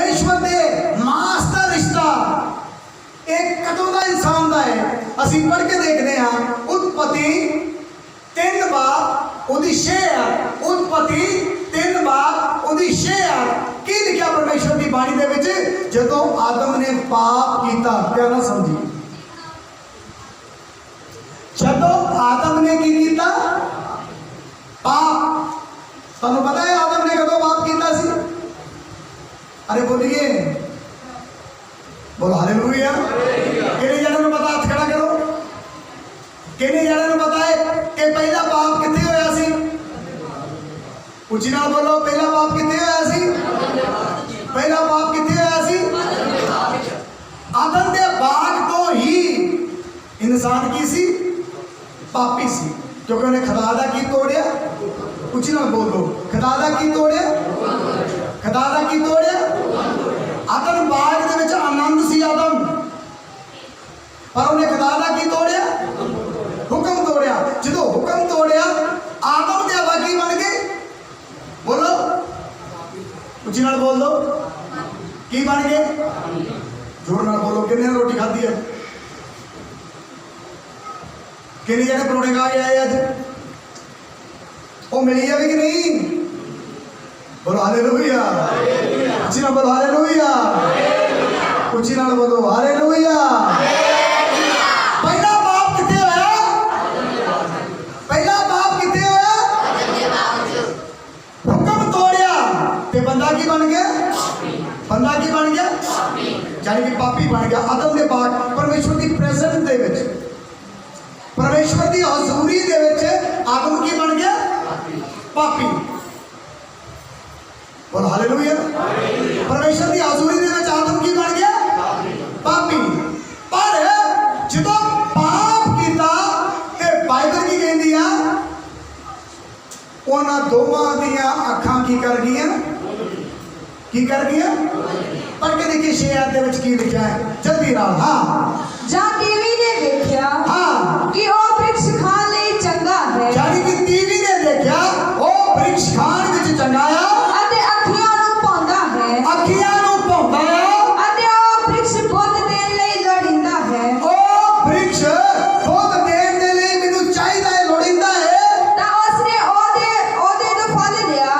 परमेश्वर के मास का रिश्ता एक कदों का इंसान का है। असी पढ़ के देखते हैं उत्पत्ति 3 बार उदी 6 उत्पत्ति 3 बार उदी 6 की लिखा परमेश्वर की बाणी के जदों आदम ने पाप किया। क्या ना समझी, जदों आदम ने की किया पाप। तुहानू पता है आदम ने कदों पाप किया सी? अरे बोलिए, बोलो हालेलुया। किन्ने जणियां नूं पता? हाथ खड़ा करो। किन्ने जणियां नूं पता है कि पहला पाप कित्थे होया सी? उच्ची नाल बोलो, पहला पाप कित्थे होया सी? पहला पाप कित्थे होया सी? आदम दे बाग तो ही इंसान की सी? पापी सी, क्योंकि उन्हें खुदा दा की तोड़िया। उच्ची नाल बोलो, खुदा दा की तोड़िया? खुदा दा की तोड़िया? आदम बाग दे विच आनंद सी आदम, पर उन्हें खुदा दा की तोड़िया? हुक्म तोड़िया। जो हुक्म तोड़िया आदम दे हवा की बन गए? बोलो, उच्ची नाल बोल दो, की बन गए? जोर नाल बोलो। किन्ने रोटी खाधी है? किन्ने जने परोने खा के आए अज? वो मिली है भी कि नहीं? बोलो हालेलुया। उच्ची नाल बोलो हालेलुया। उच्ची नाल बोलो हालेलुया। पहला पाप कित्थे होया? पहला पाप कित्थे होया? हुक्म तोड़िया ते बंदा की बन गया? बंदा की बन गया? यानी कि पापी बन गया। आदम दे बाद परमेश्वर की प्रेजेंस दे विच, परमेश्वर की हजूरी दे विच आदम की बन गया? पापी। बोलो हालेलुया। परमेश्वर की हजूरी दे विच आदम की बन गया? पापी। पर जदों पाप कीता ते बाइबल की कहंदी आ उन्हां दोवां दियां अखां की कर गईयां? की कर गईयां? पढ़ के देखिए 6 आयत दे विच की लिखा है, जल्दी नाल। हाँ, जां टीवी ने देखा हाँ कि ओ वृक्ष खाण लई चंगा है, यानी कि टीवी ने देखा ओ वृक्ष खाण विच चंगा आ अते अखियां नूं पाउंदा है, अखियां नूं पाउंदा आ अते ओ वृक्ष बुद्ध देण लई लोड़ींदा है। ओ वृक्ष बुद्ध देण दे लई मैनूं चाहीदा है, लोड़ींदा है। तां उसने ओदे तो फल लिया,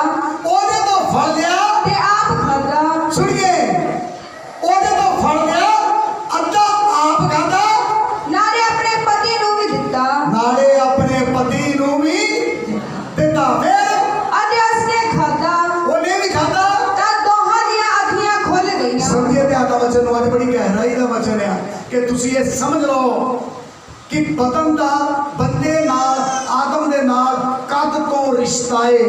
ओदे तो फल लिया ते आप खादा। सुनिए, ओदे तो फल लिया, अद्धा आप खादा, नाले अपने पति नूं भी दित्ता, नाले अपने पति नूं भी दित्ता। फिर अते उसने खादा, ओने भी खादा। तां दोहां दियां अखियां खुल गईयां। समझिए ध्यान दा वचन नूं, अज बड़ी गहराई दा वचन है कि तुसीं ये समझ लो कि बदन दा बंदे नाल, आदम दे नाल कद तो रिश्ता है।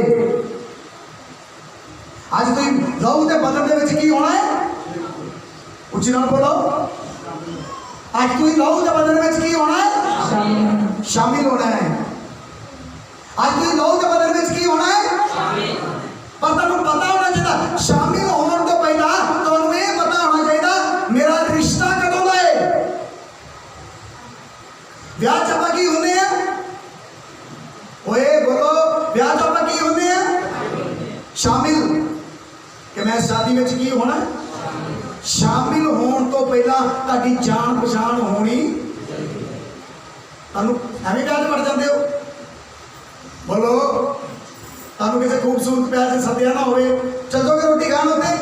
अज तुसीं लहू दे बदन दे विच की होना है? उच्ची नाल बोलो। अज तुसीं लहू दे बदन विच की होना है? शामिल होना है। अज तुसीं लहू दे बदन विच की होना है? पर तुहानूं पता होना चाहिए, शामिल होने तो पहला तुहानूं ये पता होना चाहिए मेरा रिश्ता कदों दा है। ब्याह च आपां की हुंदे आ? ओए बोलो, ब्याह च आपां की हुंदे आ? शामिल। कि मैं शादी में की होना? शामिल होने तो पहला ताड़ी जान पछाण होनी। तुहानूं एवें ब्याह च वड़ जांदे हो? बोलो, तुहानूं किसी खूबसूरत ब्याह च सद्दिया ना होवे, चल जाओगे रोटी खाण उत्ते?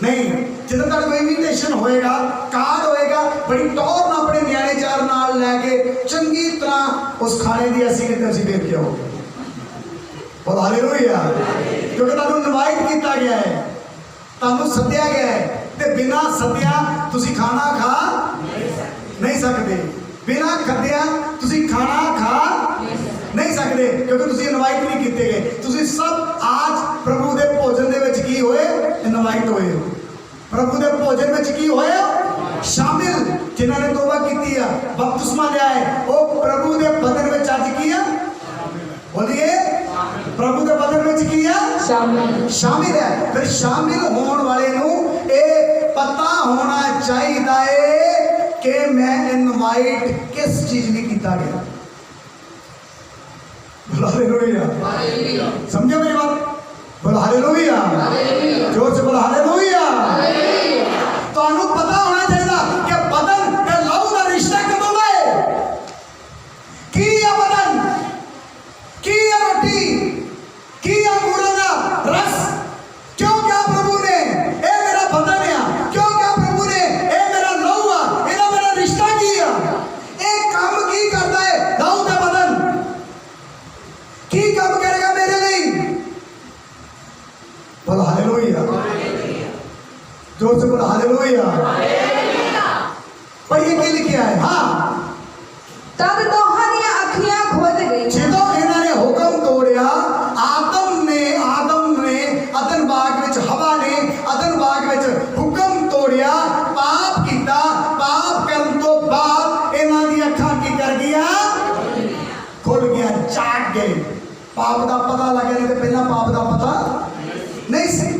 नहीं। जिद्दां तुहाडा कोई इनविटेशन होएगा, कार्ड होएगा, बड़ी टौर नाल अपने न्याणे चार नाल लैके चंगी तरह उस खाने की असीं देख के आओगे। बोलो हालेलुया। क्योंकि तुहानूं इनवाइट किया गया है, तुहानूं सद्दिया गया है, ते बिना सद्दिया तुसीं खाना खा नहीं सकते। बिना खद्दिया तुसीं खाना खा नहीं सकते, क्योंकि तुसीं इनवाइट नहीं किए गए। तुसीं सब आज प्रभु के भोजन दे विच की होए? इनवाइट होए हो। प्रभु के भोजन में की होए? शामिल। जिन्होंने तौबा की है, बपतिस्मा लिया है, वो प्रभु के बदन में अज की है? बोलिए, प्रभु के बदन में की है? शामिल है। फिर शामिल होने वाले नूं ये पता होना चाहिए कि मैं इनवाइट किस चीज नहीं किया गया। समझे मेरी बात? बोलो हालेलुया। जोर से बोलो हालेलुया। हालेलुया। जोर से बोलो हालेलुया। पढ़िए क्या लिखा है। हाँ, तद दोहां ਦੀਆਂ ਅੱਖੀਆਂ ਖੁੱਲ ਗਈਆਂ। ਜਦੋਂ ਇਹਨਾਂ ਨੇ ਹੁਕਮ ਤੋੜਿਆ, ਆਦਮ ਨੇ ਅਦਨ ਬਾਗ ਵਿੱਚ, ਹਵਾ ਨੇ ਅਦਨ ਬਾਗ ਵਿੱਚ ਹੁਕਮ ਤੋੜਿਆ, ਪਾਪ ਕੀਤਾ। ਪਾਪ ਕਰਨ ਤੋਂ ਬਾਅਦ ਇਹਨਾਂ ਦੀਆਂ ਅੱਖਾਂ ਕੀ ਕਰ ਗਈਆਂ? ਖੁੱਲ ਗਿਆ, ਜਾਗ ਗਏ। ਪਾਪ ਦਾ ਪਤਾ ਲੱਗਿਆ, ਨਹੀਂ ਤੇ ਪਹਿਲਾਂ ਪਾਪ ਦਾ ਪਤਾ ਨਹੀਂ ਸੀ।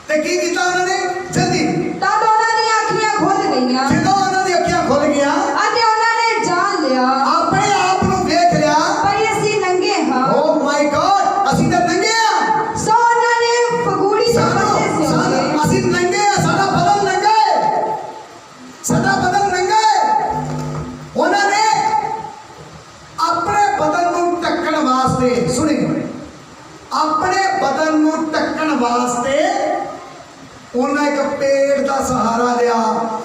ਤੇ ਕੀ ਕੀਤਾ ਉਹਨਾਂ ਨੇ? ਜਲਦੀ ਤਦ ਉਹਨਾਂ ਦੀਆਂ ਅੱਖੀਆਂ ਖੁੱਲ ਗਈਆਂ ਜਦੋਂ ਉਹਨਾਂ ਦੀਆਂ ਅੱਖਾਂ ਖੁੱਲ ਗਈਆਂ, ਅਤੇ ਉਹਨਾਂ ਨੇ ਜਾਣ ਲਿਆ ਆਪਣੇ ਆਪ ਨੂੰ ਵੇਖ ਲਿਆ, ਭਈ ਅਸੀਂ ਨੰਗੇ ਹਾਂ। ਓ ਮਾਈ ਗॉड, ਅਸੀਂ ਤਾਂ ਨੰਗੇ ਆ। ਸੋ ਉਹਨਾਂ ਨੇ ਫਗੂੜੀ ਦੇ ਪੱਤੇ ਸਿਉਂਕੇ ਅਸੀਂ ਨੰਗੇ ਆ, ਸਾਡਾ ਬਦਨ ਨੰਗਾ ਹੈ, ਸਾਡਾ ਬਦਨ ਨੰਗਾ ਹੈ। ਉਹਨਾਂ ਨੇ ਆਪਣੇ ਬਦਨ ਨੂੰ ਢੱਕਣ ਵਾਸਤੇ, ਸੁਣੇ, ਆਪਣੇ ਬਦਨ ਨੂੰ ਢੱਕਣ ਵਾਸਤੇ ਉਹਨਾਂ ਇੱਕ ਪੇੜ ਦਾ ਸਹਾਰਾ ਲਿਆ,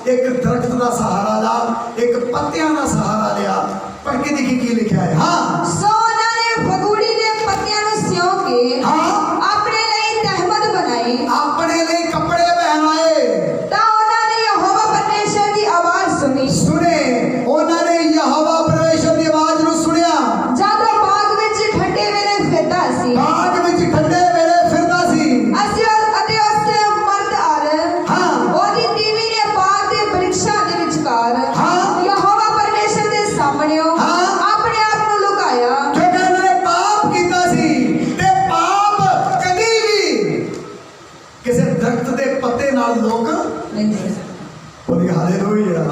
ਇੱਕ ਦਰਖਤ ਦਾ ਸਹਾਰਾ ਲਿਆ, ਇੱਕ ਪੱਤਿਆਂ ਦਾ ਸਹਾਰਾ ਲਿਆ। ਪੜ੍ਹ ਕੇ ਦੇਖੀ ਕੀ ਲਿਖਿਆ ਹੈ। ਹਾਂ, ਸੋ ਉਹਨਾਂ ਨੇ ਫਗੂੜੀ ਦੇ ਪੱਤਿਆਂ ਨੂੰ ਸਿਉਂਕੇ ਹਾਂ, ਆਪਣੇ ਲਈ ਤਹਿਮਦ ਬਣਾਈ। ਆਪਣੇ ਲਈ ਕੱਪੜੇ ਪਹਿਨਾਏ। ਤਾਂ ਉਹਨਾਂ ਨੇ ਯਹੋਵਾ ਪਰਮੇਸ਼ਰ ਦੀ ਆਵਾਜ਼ ਸੁਣੀ। ਸੁਣੇ, ਉਹਨਾਂ ਨੇ ਯਹੋਵਾ ਪਰਮੇਸ਼ਰ ਦੀ ਆਵਾਜ਼ ਨੂੰ ਸੁਣਿਆ। ਜਦ ਉਹ ਬਾਗ ਵਿੱਚ ਠੰਡੇ ਵੇਲੇ ਫਿਰਦਾ ਸੀ, ਬਾਗ ਵਿੱਚ ਠੰਡੇ ਵੇਲੇ ਫਿਰਦਾ ਸੀ। ਅਸੀਂ ਅਤੇ ਉਸ ਮਰਦ ਅਰ ਹਾਂ, ਉਹਦੀ ਤੀਵੀਂ ਨੇ ਬਾਗ ਦੇ ਬ੍ਰਿਖਸ਼ਾਂ ਦੇ ਵਿਚਕਾਰ ਹਾਂ, ਯਹੋਵਾ ਪਰਮੇਸ਼ਰ ਦੇ ਸਾਹਮਣੇ ਹਾਂ, ਆਪਣੇ ਆਪ ਨੂੰ ਲੁਕਾਇਆ। ਕਿਉਂਕਿ ਉਹਨਾਂ ਨੇ ਪਾਪ ਕੀਤਾ ਸੀ, ਤੇ ਪਾਪ ਕਦੀ ਵੀ ਕਿਸੇ ਦਰਖਤ ਦੇ ਪੱਤੇ ਨਾਲ ਲੋਕ ਨਹੀਂ ਸੀ। ਬੋਲੀ ਹਾਲੇਲੂਇਆ।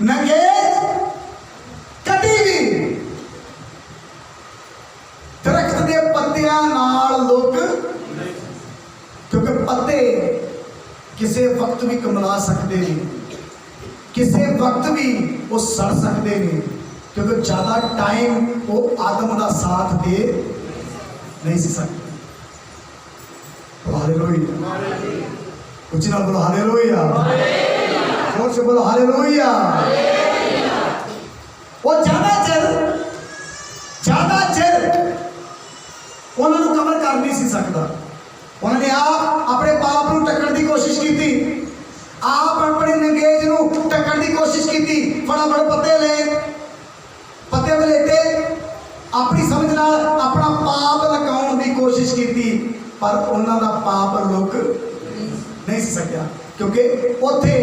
ਨੰਗੇਜ ਕਦੀ ਵੀ ਦਰਖਤ ਦੇ ਪੱਤਿਆਂ ਨਾਲ ਲੋਕ, ਕਿਉਂਕਿ ਪੱਤੇ ਕਿਸੇ ਵਕਤ ਵੀ ਕਮਲਾ ਸਕਦੇ ਨੇ, ਕਿਸੇ ਵਕਤ ਵੀ ਉਹ ਸੜ ਸਕਦੇ ਨੇ, ਕਿਉਂਕਿ ਜ਼ਿਆਦਾ ਟਾਈਮ ਉਹ ਆਦਮ ਦਾ ਸਾਥ ਦੇ ਨਹੀਂ ਸੀ ਸਕਦੇ। हालेलुया। कुछ ना बोलो हालेलुया। जोर से बोलो हालेलुया। वो ज्यादा चिर ਉਹਨਾਂ ਨੂੰ ਕਵਰ ਕਰ ਨਹੀਂ ਸੀ ਸਕਦਾ। ਉਹਨਾਂ ਨੇ ਆਪ ਆਪਣੇ ਪਾਪ ਨੂੰ ਢੱਕਣ ਦੀ ਕੋਸ਼ਿਸ਼ ਕੀਤੀ, ਆਪ ਆਪਣੇ ਨੰਗੇਜ ਨੂੰ ਢੱਕਣ ਦੀ ਕੋਸ਼ਿਸ਼ ਕੀਤੀ। ਫਟਾਫਟ ਪੱਤੇ ਵਲੇਟੇ, ਆਪਣੀ ਸਮਝ ਨਾਲ ਆਪਣਾ ਪਾਪ ਲੁਕਾਉਣ ਦੀ ਕੋਸ਼ਿਸ਼ ਕੀਤੀ, ਪਰ ਉਹਨਾਂ ਦਾ ਪਾਪ ਰੁਕ ਨਹੀਂ ਸੀ ਸਕਿਆ। ਕਿਉਂਕਿ ਉੱਥੇ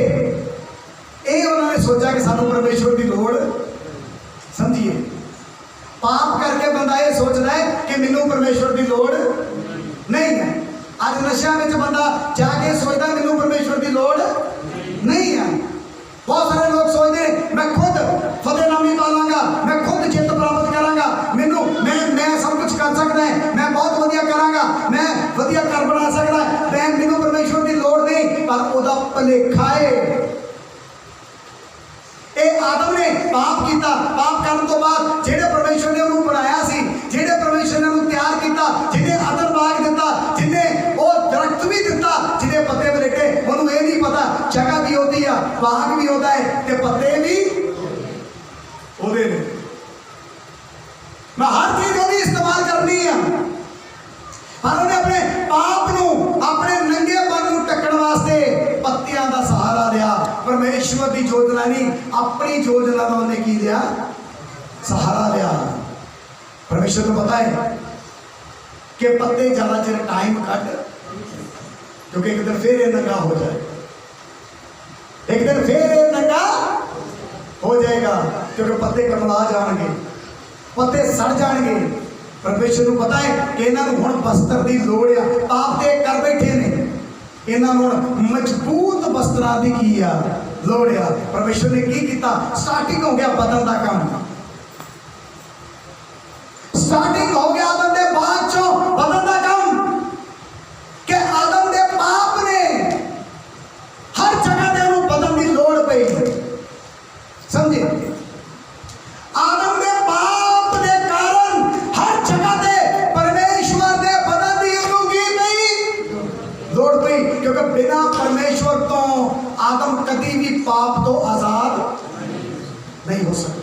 ਇਹ ਉਹਨਾਂ ਨੇ ਸੋਚਿਆ ਕਿ ਸਾਨੂੰ ਪਰਮੇਸ਼ਵਰ ਦੀ ਲੋੜ, ਸਮਝੀਏ, ਪਾਪ ਕਰਕੇ ਬੰਦਾ ਇਹ ਸੋਚਦਾ ਹੈ ਕਿ ਮੈਨੂੰ ਪਰਮੇਸ਼ਵਰ ਦੀ ਲੋੜ ਨਹੀਂ ਹੈ। ਅੱਜ ਨਸ਼ਿਆਂ ਵਿੱਚ ਬੰਦਾ ਜਾ ਕੇ ਸੋਚਦਾ ਮੈਨੂੰ ਪਰਮੇਸ਼ਵਰ ਦੀ ਲੋੜ ਨਹੀਂ ਹੈ। ਬਹੁਤ ਸਾਰੇ ਲੋਕ ਸੋਚਦੇ ਮੈਂ ਖੁਦ ਫਤਿਹਨਾਮੀ ਪਾ ਲਾਂਗਾ, ਮੈਂ ਖੁਦ ਜਿੱਤ ਪ੍ਰਾਪਤ ਕਰਾਂਗਾ, ਮੈਂ ਸਭ ਕੁਝ ਕਰ ਸਕਦਾ ਹੈ, ਮੈਂ ਬਹੁਤ ਵਧੀਆ ਕਰਾਂਗਾ, ਮੈਂ ਵਧੀਆ ਘਰ ਬਣਾ ਸਕਦਾ, ਮੈਨੂੰ ਪਰਮੇਸ਼ਵਰ ਦੀ ਲੋੜ ਨਹੀਂ। ਪਰ ਉਹਦਾ ਭੁਲੇਖਾ ਹੈ। ਇਹ ਆਦਮ ਨੇ ਪਾਪ ਕੀਤਾ। ਪਾਪ ਕਰਨ ਤੋਂ ਬਾਅਦ ਜਿਹੜੇ ਪਰਮੇਸ਼ਵਰ ਨੇ ਉਹਨੂੰ ਬਣਾਇਆ ਸੀ, ਜਿਹੜੇ ਪਰਮੇਸ਼ਵਰ ਨੇ ਉਹਨੂੰ ਤਿਆਰ ਕੀਤਾ, ਜਿਹਨੇ ਅਦਨ ਬਾਗ ਦਿੱਤਾ, ਜਿਹਨੇ ਉਹ ਦਰਖਤ ਵੀ ਦਿੱਤਾ, ਜਿਹਦੇ ਪੱਤੇ ਵਲੇਟੇ, ਉਹਨੂੰ ਇਹ ਨਹੀਂ ਪਤਾ ਜਗ੍ਹਾ ਵੀ ਉਹਦੀ ਆ, ਬਾਗ ਵੀ ਉਹਦਾ ਹੈ, ਤੇ ਪੱਤੇ ਵੀ ਉਹਦੇ ਨੇ। ਮੈਂ ਹਰ ਚੀਜ਼ ਉਹਦੀ ਇਸਤੇਮਾਲ ਕਰਨੀ ਆ, ਪਰ ਉਹਨੇ ਆਪਣੇ ਪਾਪ ਨੂੰ, ਆਪਣੇ ਨੰਗੇਪਨ ਨੂੰ ਢੱਕਣ ਵਾਸਤੇ ਪੱਤਿਆਂ ਦਾ ਸਹਾਰਾ ਲਿਆ। ਪਰਮੇਸ਼ਵਰ ਦੀ ਯੋਜਨਾ ਨਹੀਂ, ਆਪਣੀ ਯੋਜਨਾ ਦਾ ਉਹਨੇ ਕੀ ਲਿਆ? ਸਹਾਰਾ ਲਿਆ। ਪਰਮੇਸ਼ਵਰ ਨੂੰ ਪਤਾ ਹੈ ਕਿ ਪੱਤੇ ਜ਼ਿਆਦਾ ਚਿਰ ਟਾਈਮ ਕੱਢ, ਕਿਉਂਕਿ ਇੱਕ ਦਿਨ ਫਿਰ ਇਹ ਨੰਗਾ ਹੋ ਜਾਏ, ਇੱਕ ਦਿਨ ਫਿਰ ਇਹ ਨੰਗਾ ਹੋ ਜਾਏਗਾ, ਕਿਉਂਕਿ ਪੱਤੇ ਕਮਲਾ ਜਾਣਗੇ, ਪੱਤੇ ਸੜ ਜਾਣਗੇ। ਪਰਮੇਸ਼ਵਰ ਨੂੰ ਪਤਾ ਹੈ ਕਿ ਇਹਨਾਂ ਨੂੰ ਹੁਣ ਬਸਤਰ ਦੀ ਲੋੜ ਆ। ਪਾਪ ਤੇ ਕਰ ਬੈਠੇ ਨੇ, ਇਹਨਾਂ ਨੂੰ ਹੁਣ ਮਜ਼ਬੂਤ ਬਸਤਰਾਂ ਦੀ ਕੀ ਆ? ਲੋੜ ਆ। ਪਰਮੇਸ਼ਵਰ ਨੇ ਕੀ ਕੀਤਾ? ਸਟਾਰਟਿੰਗ ਹੋ ਗਿਆ ਬਦਨ ਦਾ ਕੰਮ, ਸਟਾਰਟਿੰਗ ਹੋ ਗਿਆ ਆਦਮ ਦੇ ਬਾਅਦ ਚੋਂ ਬਦਨ ਦਾ ਕੰਮ, ਕਿ ਆਦਮ ਦੇ ਪਾਪ ਨੇ ਹਰ ਜਗ੍ਹਾ ਤੇ ਉਹਨੂੰ ਬਦਨ ਦੀ ਲੋੜ ਪਈ। ਸਮਝੇ? ਆਦਮ ਦੇ ਪਾਪ ਦੇ ਕਾਰਨ ਹਰ ਜਗ੍ਹਾ ਤੇ ਪਰਮੇਸ਼ਵਰ ਦੇ ਬਦਨ ਦੀ ਉਹਨੂੰ ਕੀ ਪਈ? ਲੋੜ ਪਈ। ਕਿਉਂਕਿ ਬਿਨਾਂ ਪਰਮੇਸ਼ਵਰ ਤੋਂ ਆਦਮ ਕਦੀ ਵੀ ਪਾਪ ਤੋਂ ਆਜ਼ਾਦ नहीं हो सकता।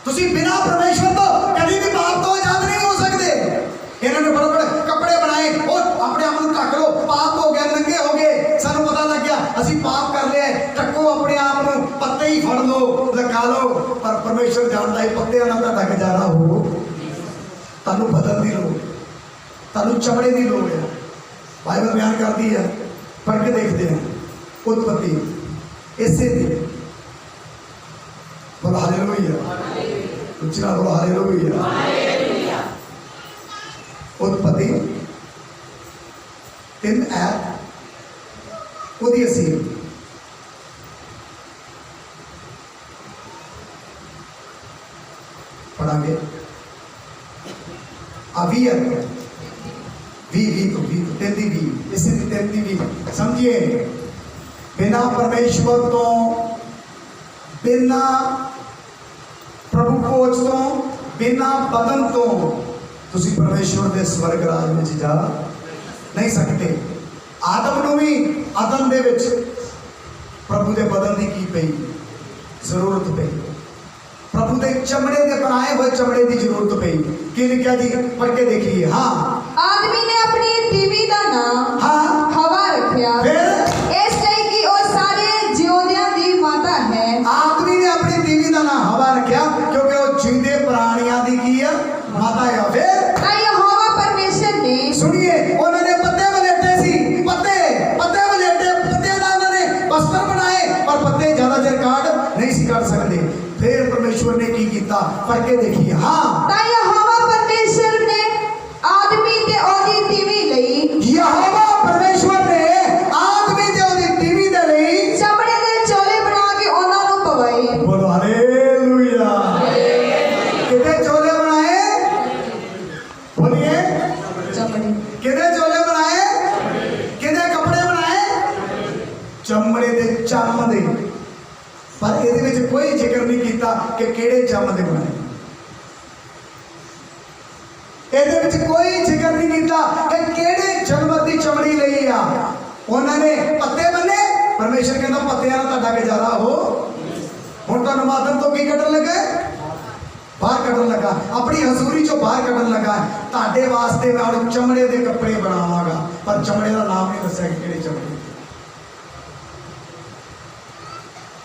ਤੁਸੀਂ ਬਿਨਾਂ ਪਰਮੇਸ਼ਵਰ हो, ਤੁਹਾਨੂੰ ਬਦਲਣ ਦੀ ਲੋੜ, ਤੁਹਾਨੂੰ ਚਮੜੇ ਦੀ ਲੋੜ ਹੈ। ਬਾਈਬਲ ਬਿਆਨ ਕਰਦੀ ਹੈ, ਪੜ੍ਹ ਕੇ ਦੇਖਦੇ ਹਾਂ उत्पत्ति ਇਸੇ ਦੀ। बोलो हालेलुया, उच्चा बोलो हालेलुया। उत्पत्ति 3 ऐप ਉਹਦੀ ਅਸੀਂ पढ़ांगे। अवियत भी 33 इसी 33 समझिए, बिना परमेश्वर तो, बिना प्रभु खोज तो, बिना बदन तो तुसी परमेश्वर के स्वर्ग राज में जा नहीं सकते। आदम ਨੂੰ भी अदन ਦੇ ਵਿੱਚ प्रभु के बदन की की पई जरूरत पई, प्रभु के चमड़े के बनाए हुए चमड़े की जरूरत पई। की लिखा जी, पढ़ के देखिए। हाँ, आदमी ने अपनी बीवी का नाम हाँ हवा रखा, फिर इसलिए कि वो सारे जिउंदियां दी माता है। आदमी ने अपनी बीवी का नाम हवा रखा क्योंकि वो जींदे प्राणियों की की है माता है। फिर यहोवा परमेश्वर ने, सुनिए, उन्होंने पत्ते वलेटे सी, पत्ते वलेटे, पत्ते का उन्होंने वस्त्र बनाए पर पत्ते ज्यादा चिर काट नहीं सी काट सकते। फिर परमेश्वर ने की किया, पढ़ के देखिए। हाँ, यहोवा परमेश्वर ने आदमी ते ओदी तीवी लई, यहोवा परमेश्वर ने आदमी ते ओदी तीवी दे लई चमड़े दे चोले बना के उन्हां नु पवाए। बोलो हालेलुया। कितने चोले बनाए? बोलिए, चमड़े कितने चोले बनाए? कितने कपड़े बनाए? चमड़े दे चम दे। पर ਇਹਦੇ ਵਿੱਚ ਕੋਈ ਜ਼ਿਕਰ ਨਹੀਂ ਕੀਤਾ ਕਿ ਕਿਹੜੇ ਚਮ ਦੇ ਬਣਾਏ। ਇਹਦੇ ਵਿੱਚ ਕੋਈ ਜ਼ਿਕਰ ਨਹੀਂ ਕੀਤਾ ਕਿ ਕਿਹੜੇ ਜਾਨਵਰ ਦੀ ਚਮੜੀ ਲਈ ਆ। ਉਹਨਾਂ ਨੇ ਪੱਤੇ ਬੰਨੇ, ਪਰਮੇਸ਼ਰ ਕਹਿੰਦਾ ਪੱਤਿਆਂ ਨਾਲ ਤੁਹਾਡਾ ਗੁਜ਼ਾਰਾ ਹੋ। ਹੁਣ ਤੁਹਾਨੂੰ ਮਾਦਨ ਤੋਂ ਕੀ ਕੱਢਣ ਲੱਗਾ? ਬਾਹਰ ਕੱਢਣ ਲੱਗਾ, ਆਪਣੀ ਹਜ਼ੂਰੀ ਚੋਂ ਬਾਹਰ ਕੱਢਣ ਲੱਗਾ। ਤੁਹਾਡੇ ਵਾਸਤੇ ਮੈਂ ਹੁਣ ਚਮੜੇ ਦੇ ਕੱਪੜੇ ਬਣਾਵਾਂਗਾ, ਪਰ ਚਮੜੇ ਦਾ ਨਾਮ ਨਹੀਂ ਦੱਸਿਆ ਕਿ ਕਿਹੜੇ ਚਮੜੇ।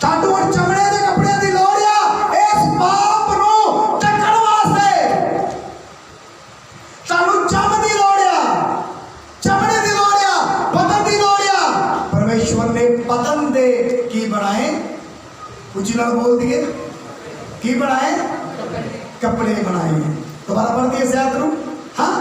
ਸਾਨੂੰ ਹੁਣ ਚਮੜੇ ਦੇ ਕੱਪੜਿਆਂ ਦੀ ਲੋੜ ਆ ਇਸ ਪਾਪ ਨੂੰ ਢੱਕਣ ਵਾਸਤੇ। ਸਾਨੂੰ ਚਮ ਦੀ ਲੋੜ ਆ, ਚਮੜੇ ਦੀ ਲੋੜ ਆ, ਬਦਨ ਦੀ ਲੋੜ ਆ। ਪਰਮੇਸ਼ਵਰ ਨੇ ਬਦਨ ਦੇ ਕੀ ਬਣਾਏ? ਉੱਚੀ ਨਾਲ ਬੋਲ ਦਈਏ, ਕੀ ਬਣਾਏ? कपड़े बनाए हैं। दोबारा पढ़ दिए इस आयत को। हाँ,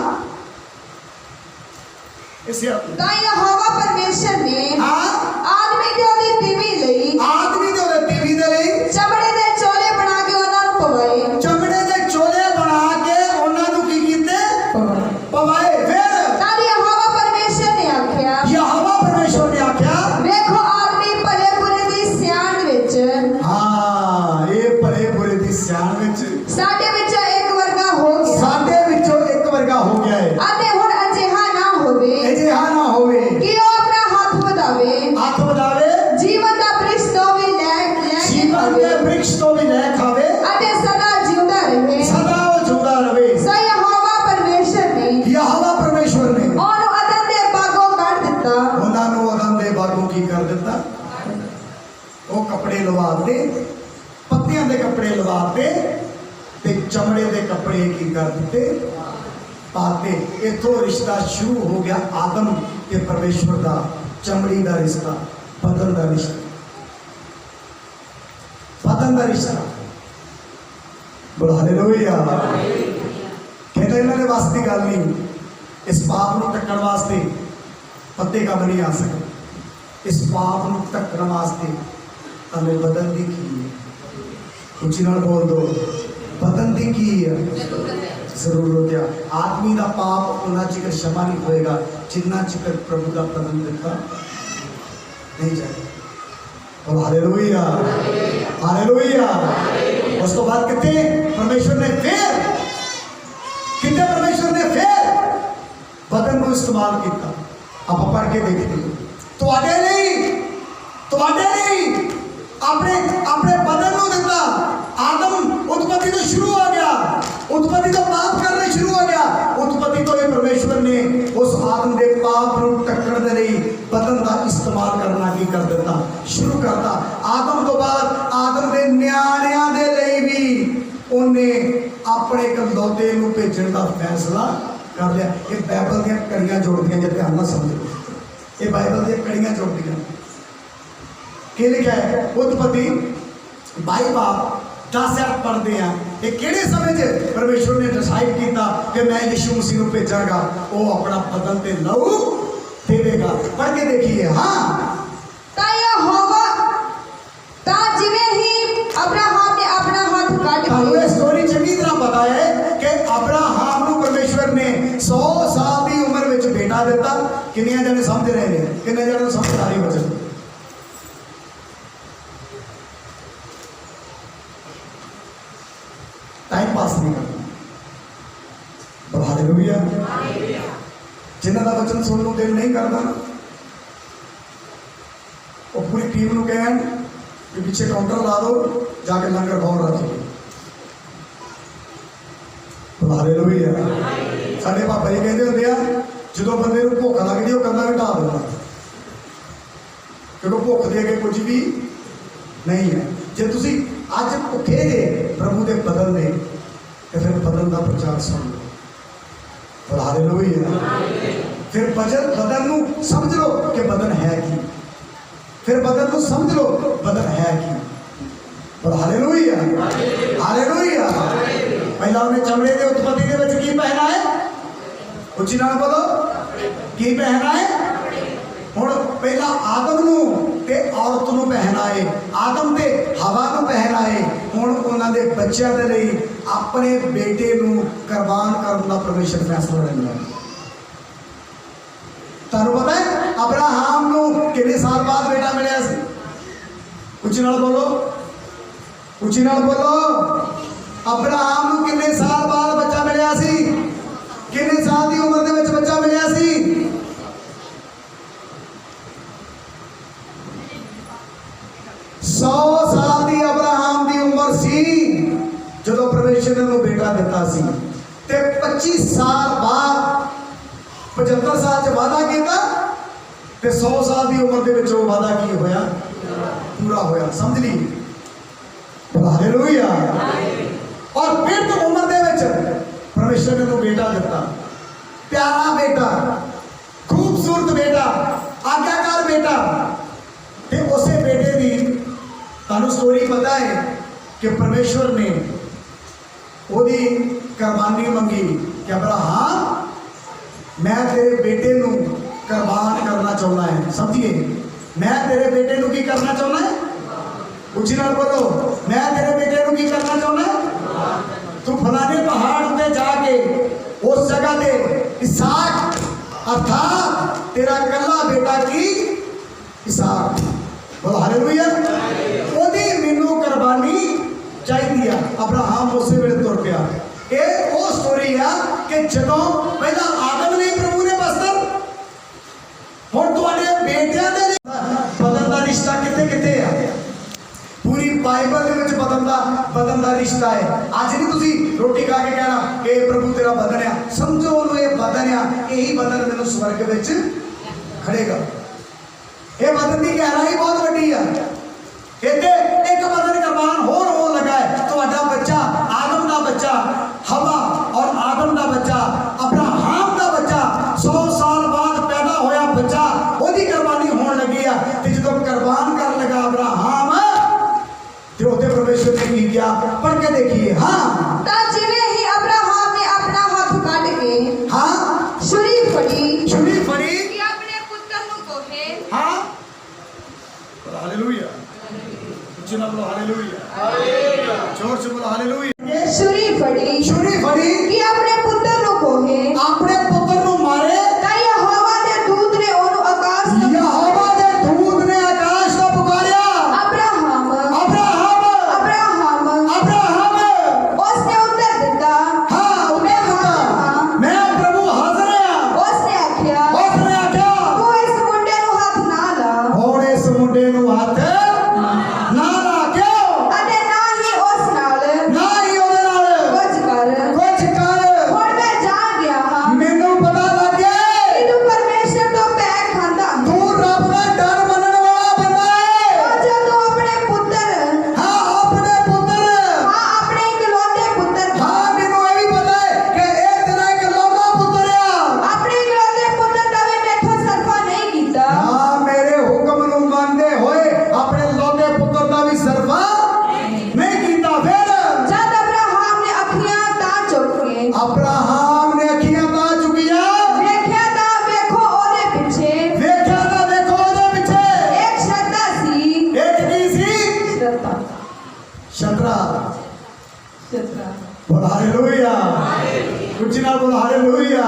इस आयत यहोवा परमेश्वर ने हाँ आदमी ते ओदी तीवी लई, आदमी दे ओदे तीवी दे लई चमड़े दे चोले बना के उन्हां नु पवाए। चमड़े दे चोले बना के उन्हां नु की कीते? पवाए। फिर यहोवा परमेश्वर ने आख्या, यहोवा परमेश्वर ने आख्या, देखो आदमी भले बुरे दी सियाण विच, हाँ ये भले बुरे दी सियाण विच साडे विच एक वर्गा हो गया, साडे विचों एक वर्गा हो गया है। अते हुण अजिहा ना होवे अजिहा ना होवे कि ओ अपना हाथ वधावे, हाथ वधावे, जीवन दा वृक्ष तो भी ले जीवन के वृक्ष तो भी ले खावे, अते सदा जिउंदा रहे, सदा वो जिउंदा रहे। सो यहोवा परमेश्वर ने, यहोवा परमेश्वर ने ओनु अदन दे बागों काट दिता, ਉਹਨਾਂ ਨੂੰ ਅਦਨ ਦੇ ਬਾਗੋਂ ਕੀ ਕਰ ਦਿੱਤਾ? ਉਹ ਕੱਪੜੇ ਲਵਾਤੇ, ਪੱਤਿਆਂ ਦੇ ਕੱਪੜੇ ਲਵਾਤੇ ਤੇ ਚਮੜੇ ਦੇ ਕੱਪੜੇ ਕੀ ਕਰ ਦਿੱਤੇ? ਪਾਤੇ। ਇਥੋਂ ਰਿਸ਼ਤਾ ਸ਼ੁਰੂ ਹੋ ਗਿਆ ਆਦਮ ਤੇ ਪਰਮੇਸ਼ਵਰ ਦਾ, ਚਮੜੀ ਦਾ ਰਿਸ਼ਤਾ, ਬਦਨ ਦਾ ਰਿਸ਼ਤਾ, ਬਦਨ ਦਾ ਰਿਸ਼ਤਾ। ਬੋਲੋ ਹਾਲੇਲੂਇਆ। ਕਹਿੰਦੇ ਇਹਨਾਂ ਦੇ ਵਾਸਤੇ ਦੀ ਗੱਲ ਨਹੀਂ, ਇਸ ਪਾਪ ਨੂੰ ਟੱਕਣ ਵਾਸਤੇ ਪੱਤੇ ਕੰਮ ਨਹੀਂ ਆ ਸਕਦੇ। ਇਸ ਪਾਪ ਨੂੰ ਟੱਕਣ ਵਾਸਤੇ ਤੁਹਾਨੂੰ ਬਦਨ ਦੀ ਕੀ ਹੈ? ਉੱਚੀ ਨਾਲ ਬੋਲ ਦੋ, बदन की जरूरत है। आदमी का पाप उन्ना चिकर क्षमा नहीं होएगा जिन्ना चिकर प्रभु का बदन दिखा नहीं जाएगा। और हालेलुया, हालेलुया। उस तो बाद कितने परमेश्वर ने फिर बदन को इस्तेमाल किया। आप पढ़ के देखते हो, तुहाडे नहीं अपने बदन को दिता। आदम उत्पत्ति तो शुरू हो गया, उत्पत्ति तो पाप करना शुरू हो गया। उत्पत्ति तो ये परमेश्वर ने उस आदम के पाप को टक्कर दे रही बदन का इस्तेमाल करना की कर देता, शुरू करता। आदम तो बाद आदम के न्याणियां दे लिए भी उन्हें अपने ਆਪਣੇ ਇਕਲੌਤੇ ਨੂੰ ਭੇਜਣ ਦਾ ਫੈਸਲਾ ਕਰ ਲਿਆ। ਇਹ ਬਾਈਬਲ ਦੀਆਂ ਕੜੀਆਂ ਜੋੜਦੀਆਂ, ਜੇ ਧਿਆਨ ਨਾਲ ਸਮਝੋ, ਇਹ ਬਾਈਬਲ ਦੀਆਂ ਕੜੀਆਂ ਜੋੜਦੀਆਂ। ਕੀ ਲਿਖਿਆ ਹੈ? ਉਤਪਤੀ 22 10 ਪੜ੍ਹਦੇ ਆ। ਇਹ ਕਿਹੜੇ ਸਮੇਂ 'ਚ ਪਰਮੇਸ਼ਵਰ ਨੇ ਡਿਸਾਈਡ ਕੀਤਾ ਕਿ ਮੈਂ ਯਿਸੂ ਮਸੀਹ ਨੂੰ ਭੇਜਾਂਗਾ, ਉਹ ਆਪਣਾ ਬਦਨ ਤੇ ਲਹੂ ਦੇਵੇਗਾ। ਪੜ੍ਹ ਕੇ ਦੇਖੀਏ। ਹਾਂ, ਤਾਂ ਯਹੋਵਾ, ਤਾਂ ਜਿਵੇਂ ਹੀ ਅਬਰਾਹਮ ਨੇ ਆਪਣਾ ਹੱਥ ਕੱਢ ਤੁਹਾਨੂੰ ਕੇ, ਇਹ ਸਟੋਰੀ ਚੰਗੀ ਤਰ੍ਹਾਂ ਪਤਾ ਹੈ ਕਿ ਅਬਰਾਹਮ ਨੂੰ ਪਰਮੇਸ਼ਵਰ ਨੇ 100 ਸਾਲ ਦੀ ਉਮਰ ਵਿੱਚ ਬੇਟਾ ਦਿੱਤਾ। ਕਿੰਨੀਆਂ ਜਣੇ ਸਮਝ ਰਹੇ ਨੇ? ਕਿੰਨੇ ਜਣੇ ਨੂੰ ਸਮਝ ਆ ਰਹੀ ਵਚਨ? टाइम पास नहीं करना। हालेलुया। जिन्हों का वचन सुनने को दिल नहीं करता ना, वो पूरी टीम को कहन कि पीछे काउंटर ला दो, जाके लंगर खाओ रख दो। हालेलुया। साडे पापा जी कहते होंगे आ, जो बंदे को भुख लगती वो कंधा घटा देता, क्योंकि भुख दे के कुछ भी नहीं है। जे तुसी अज भुखे जे प्रभु के बदल ने, तो फिर बदल का प्रचार सुन लो। हालेलुया। फिर बदल नूं समझ लो कि बदल है की, फिर बदल नूं समझ लो बदल है की। हालेलुया। हालेलुया। पहला उन्हें चमड़े के उत्पत्ति के विच की पहना है? उच्ची नाल बोलो, की पहना है? हुण पहला आदम नूं ते औरत नूं पहनाए, आदम ते हवा नूं पहनाए। हुण उन्हां दे बच्चों दे लई अपने बेटे नूं कुर्बान करन दा परमेश्वर फैसला लैंदा। तुहानूं पता है अब्राहम नूं कितने साल बाद बेटा मिलिया सी? उच्ची नाल बोलो, उच्ची नाल बोलो। अब्राहम नूं कितने साल बाद बच्चा मिलिया सी? कितने साल की उम्र दे विच बच्चा मिलिया सी? 100 साल की अब्राहम की उम्र सी जो परमेश्वर ने बेटा दिता सी। ते 25 साल बाद 75 साल च वादा किया, ते 100 साल की उम्र के विच वादा की होया? पूरा होया। समझ ली? हालेलुया। और फिर तो उम्र के विच परमेश्वर ने बेटा दिता, प्यारा बेटा, खूबसूरत बेटा, आज्ञाकार बेटा। ते उसे बेटे की तुहानूं स्टोरी पता है कि परमेश्वर ने ओदी कुर्बानी मंगी कि अब्राहम मैं तेरे बेटे नूं कुर्बान करना चाहना है। समझिए, मैं तेरे बेटे नूं की करना चाहना है? उच्ची नाल बोलो, मैं तेरे बेटे नूं की करना चाहना है? तू फलाने पहाड़ उत्ते जाके उस जगह ते इसहाक अर्थात तेरा कल्ला बेटा की इसहाक, बोलो हालेलुया, ओदी मैनू कुर्बानी चाहिए। अब्राहम उस वेले तुर पिया। ये वो स्टोरी है कि जदों पहला आदम ने प्रभु ने बस्तर, हुण तुहाडे बेटियां दे बदन दा रिश्ता किथे किथे है? पूरी बाइबल दे विच बदन दा रिश्ता है। अज नहीं तुसी रोटी खा के कहना कि प्रभु तेरा बदन है, समझो उन्होंने ये बदन है, यही बदन मैनू स्वर्ग विच खड़ेगा। ये बदन की गहराई बहुत वड्डी है। कहते एक बदन कुर्बान होर हो लगा है। तुहाडा बच्चा, आदम का बच्चा, हवा और आदम का बच्चा, अब्राहम का बच्चा, 100 साल बाद पैदा होया बच्चा, ओदी कुर्बानी होने लगी है। ते जदों कुर्बान कर लगा अब्राहम, ते ओते परमेश्वर ने की किया? पढ़ के देखिए। हाँ, ਤਾਂ ਜਿਵੇਂ ਹੀ ਅਬਰਾਹਮ ਨੇ ਆਪਣਾ ਹੱਥ ਕੱਢ ਕੇ, हाँ, ਛੁਰੀ ਫੜੀ छुरी फड़ी। ਕਿ ਆਪਣੇ ਪੁੱਤਰ ਨੂੰ ਕੋਹੇ, हाँ, हालेलुया। उच्ची ना बोलो हालेलुया, जोर से बोलो हालेलुया। ਛੁਰੀ ਫੜੀ छुरी फड़ी ਕਿ ਆਪਣੇ ਪੁੱਤਰ ਨੂੰ ਕੋਹੇ, अपने पुत्र नूं मारे। ਤਾਂ ਯਹੋਵਾ ਦੇ ਦੂਤ ਨੇ ਉਹਨੂੰ ਆਕਾਸ਼ ਤੋਂ यहोवा दे दूत ने आकाश तो पुकारिया, ਅਬਰਾਹਮ अब्राहम, ਅਬਰਾਹਮ अब्राहम। ਉਸਨੇ ਉੱਤਰ ਦਿੱਤਾ, हाँ, उन्हें कहा मैं प्रभु हाजिर हां। ਉਸਨੇ ਆਖਿਆ, उसने आख्या ਤੂੰ ਇਸ ਮੁੰਡੇ ਨੂੰ ਹੱਥ ਨਾ ਲਾ हुण इस मुंडे नूं हथ ना ला। क्यों? ਅਤੇ ਨਾ ਹੀ ਉਸ ਨਾਲ ना ही ਅਬਰਾਹਾਮ ਨੇ ਅੱਖੀਆਂ ਤਾਂ ਚੁੱਕੀਆਂ, ਵੇਖਿਆ ਤਾਂ ਵੇਖੋ ਉਹਦੇ ਪਿੱਛੇ ਵੇਖਿਆ ਤਾਂ ਦੇਖੋ ਉਹਦੇ ਪਿੱਛੇ ਇੱਕ ਸ਼ਰਧਾ ਸੀ। ਇੱਕ ਕੀ ਸੀ? ਸ਼ਰਧਾ ਸ਼ਤਰਾ। ਸ਼ਰਧਾ ਬੋਲ ਹਾਲੇਲੂਇਆ। ਉੱਚੀ ਨਾਲ ਬੋਲ ਹਾਲੇਲੂਇਆ।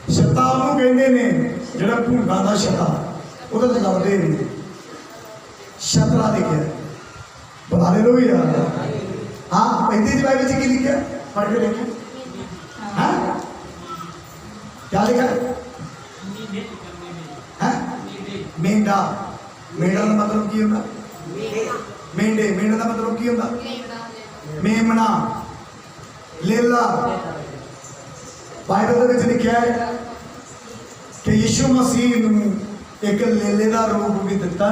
ਸ਼ਤਾ ਉਹਨੂੰ ਕਹਿੰਦੇ ਨੇ ਜਿਹੜਾ ਭੂੰਗਾ ਦਾ ਸ਼ਤਾ, ਉਹਦੇ ਤੋਂ ਲੜਦੇ ਨੇ। ਸ਼ਤਰਾ ਲਿਖਿਆ। ਬੋਲ ਹਾਲੇਲੂਇਆ। ਹਾਂ, ਇਹਦੇ ਦੀ ਬਾਈਬਲ ਵਿੱਚ ਕੀ ਲਿਖਿਆ? ਪੜ੍ਹ ਕੇ ਦੇਖੋ। ਹਾਂ, क्या लिखा है? मेंढा। मेंढा का मतलब की होता? मेंढे। मेंढे का मतलब की होता? मेमना, लेला। बाइबल में लिखा है कि यीशु मसीह नूं एक लेले का रूप भी दिता।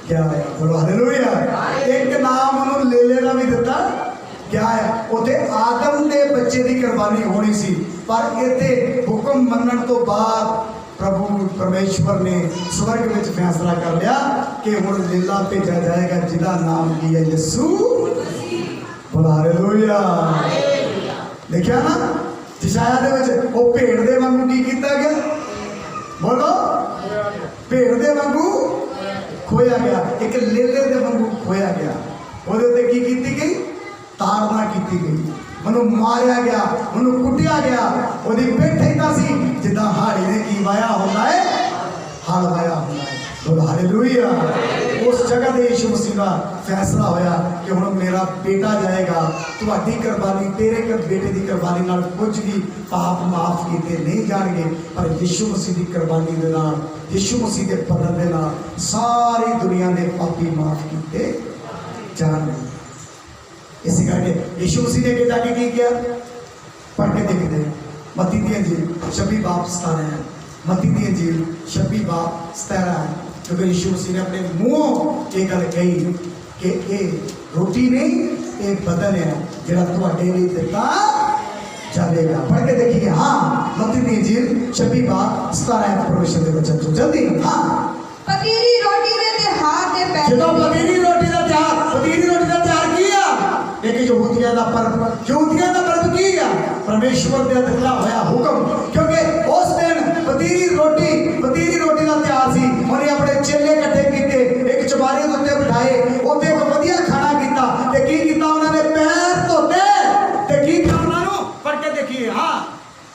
क्या है? बोलो हालेलुया। एक नाम उन्होंने लेले का भी दिता। क्या है? उते आदम के बच्चे की कुर्बानी होनी सी, पर इत्थे हुक्म मनण तो बाद प्रभु परमेश्वर ने स्वर्ग में फैसला कर लिया कि हुण लीला भेजा जाएगा जिसका नाम की है यीशु। बोलो हालेलुया। देखिया ना यशाया दे विच वो भेड़ दे वांगू की कीता गया? बोलो, भेड़ दे वांगू खोया गया, एक लेले दे वांगू खोया गया। ਉਹਦੇ ਉੱਤੇ ਕੀ ਕੀਤੀ ਗਈ? ਤਾੜਨਾ ਕੀਤੀ ਗਈ, ਉਹਨੂੰ ਮਾਰਿਆ ਗਿਆ, ਉਹਨੂੰ ਕੁੱਟਿਆ ਗਿਆ। ਉਹਦੀ ਪਿੱਠ ਏਦਾਂ ਸੀ ਜਿੱਦਾਂ ਹਾੜੀ ਨੇ ਕੀ ਵਾਇਆ ਹੁੰਦਾ ਹੈ, ਹਲ ਵਾਇਆ ਹੁੰਦਾ ਹੈ। ਬੋਲੋ ਹਾਲੇਲੂਇਆ। ਉਸ ਜਗ੍ਹਾ ਤੇ ਯਿਸੂ ਮਸੀਹ ਦਾ ਫੈਸਲਾ ਹੋਇਆ ਕਿ ਹੁਣ ਮੇਰਾ ਬੇਟਾ ਜਾਏਗਾ। ਤੁਹਾਡੀ ਕੁਰਬਾਨੀ, ਤੇਰੇ ਬੇਟੇ ਦੀ ਕੁਰਬਾਨੀ ਨਾਲ ਕੁਝ ਵੀ ਪਾਪ ਮਾਫ ਕੀਤੇ ਨਹੀਂ ਜਾਣਗੇ, ਪਰ ਯਿਸੂ ਮਸੀਹ ਦੀ ਕੁਰਬਾਨੀ ਦੇ ਨਾਲ, ਯਿਸੂ ਮਸੀਹ ਦੇ ਬਦਨ ਦੇ ਨਾਲ ਸਾਰੀ ਦੁਨੀਆ ਦੇ ਪਾਪੀ ਮਾਫ ਕੀਤੇ ਜਾਣਗੇ। इसी करके यीशु मसीह ने जाके की किया? पढ़ के देखते हैं मत्ती दी अंजील 26 बाब 17 है। मत्ती दी अंजील 26 बाब 17 है। क्योंकि यीशु मसीह ने अपने मुंह ये गल कही कि ये रोटी नहीं, ये बदन है जिहड़ा तुहाडे लई दिता जाएगा। पढ़ के देखिए। हाँ, मत्ती दी अंजील 26 बाब 17 है। परमेश्वर के वचन तो जल्दी। हाँ, पतीली रोटी दे त्योहार दे पहले ਜਦੋਂ ਪਤੀਲੀ ਰੋਟੀ ਦਾ ਤਿਆਰ, ਪਤੀਲੀ ਰੋਟੀ ਦਾ ਤਿਆਰ ਕੀ ਆ? एक यहूदिया का पर्व। यहूदिया का पर्व की है? परमेश्वर का दिता होया हुक्म। क्योंकि उस दिन पतीली रोटी का त्यार सी। उन्हें अपने चेले इकट्ठे किए, एक चबारे के उत्ते बिठाए, उत्ते एक वधिया खाना किया ते की कीता? उन्होंने पैर धोते ते की किया उन्होंने? पढ़ के देखिए। हाँ,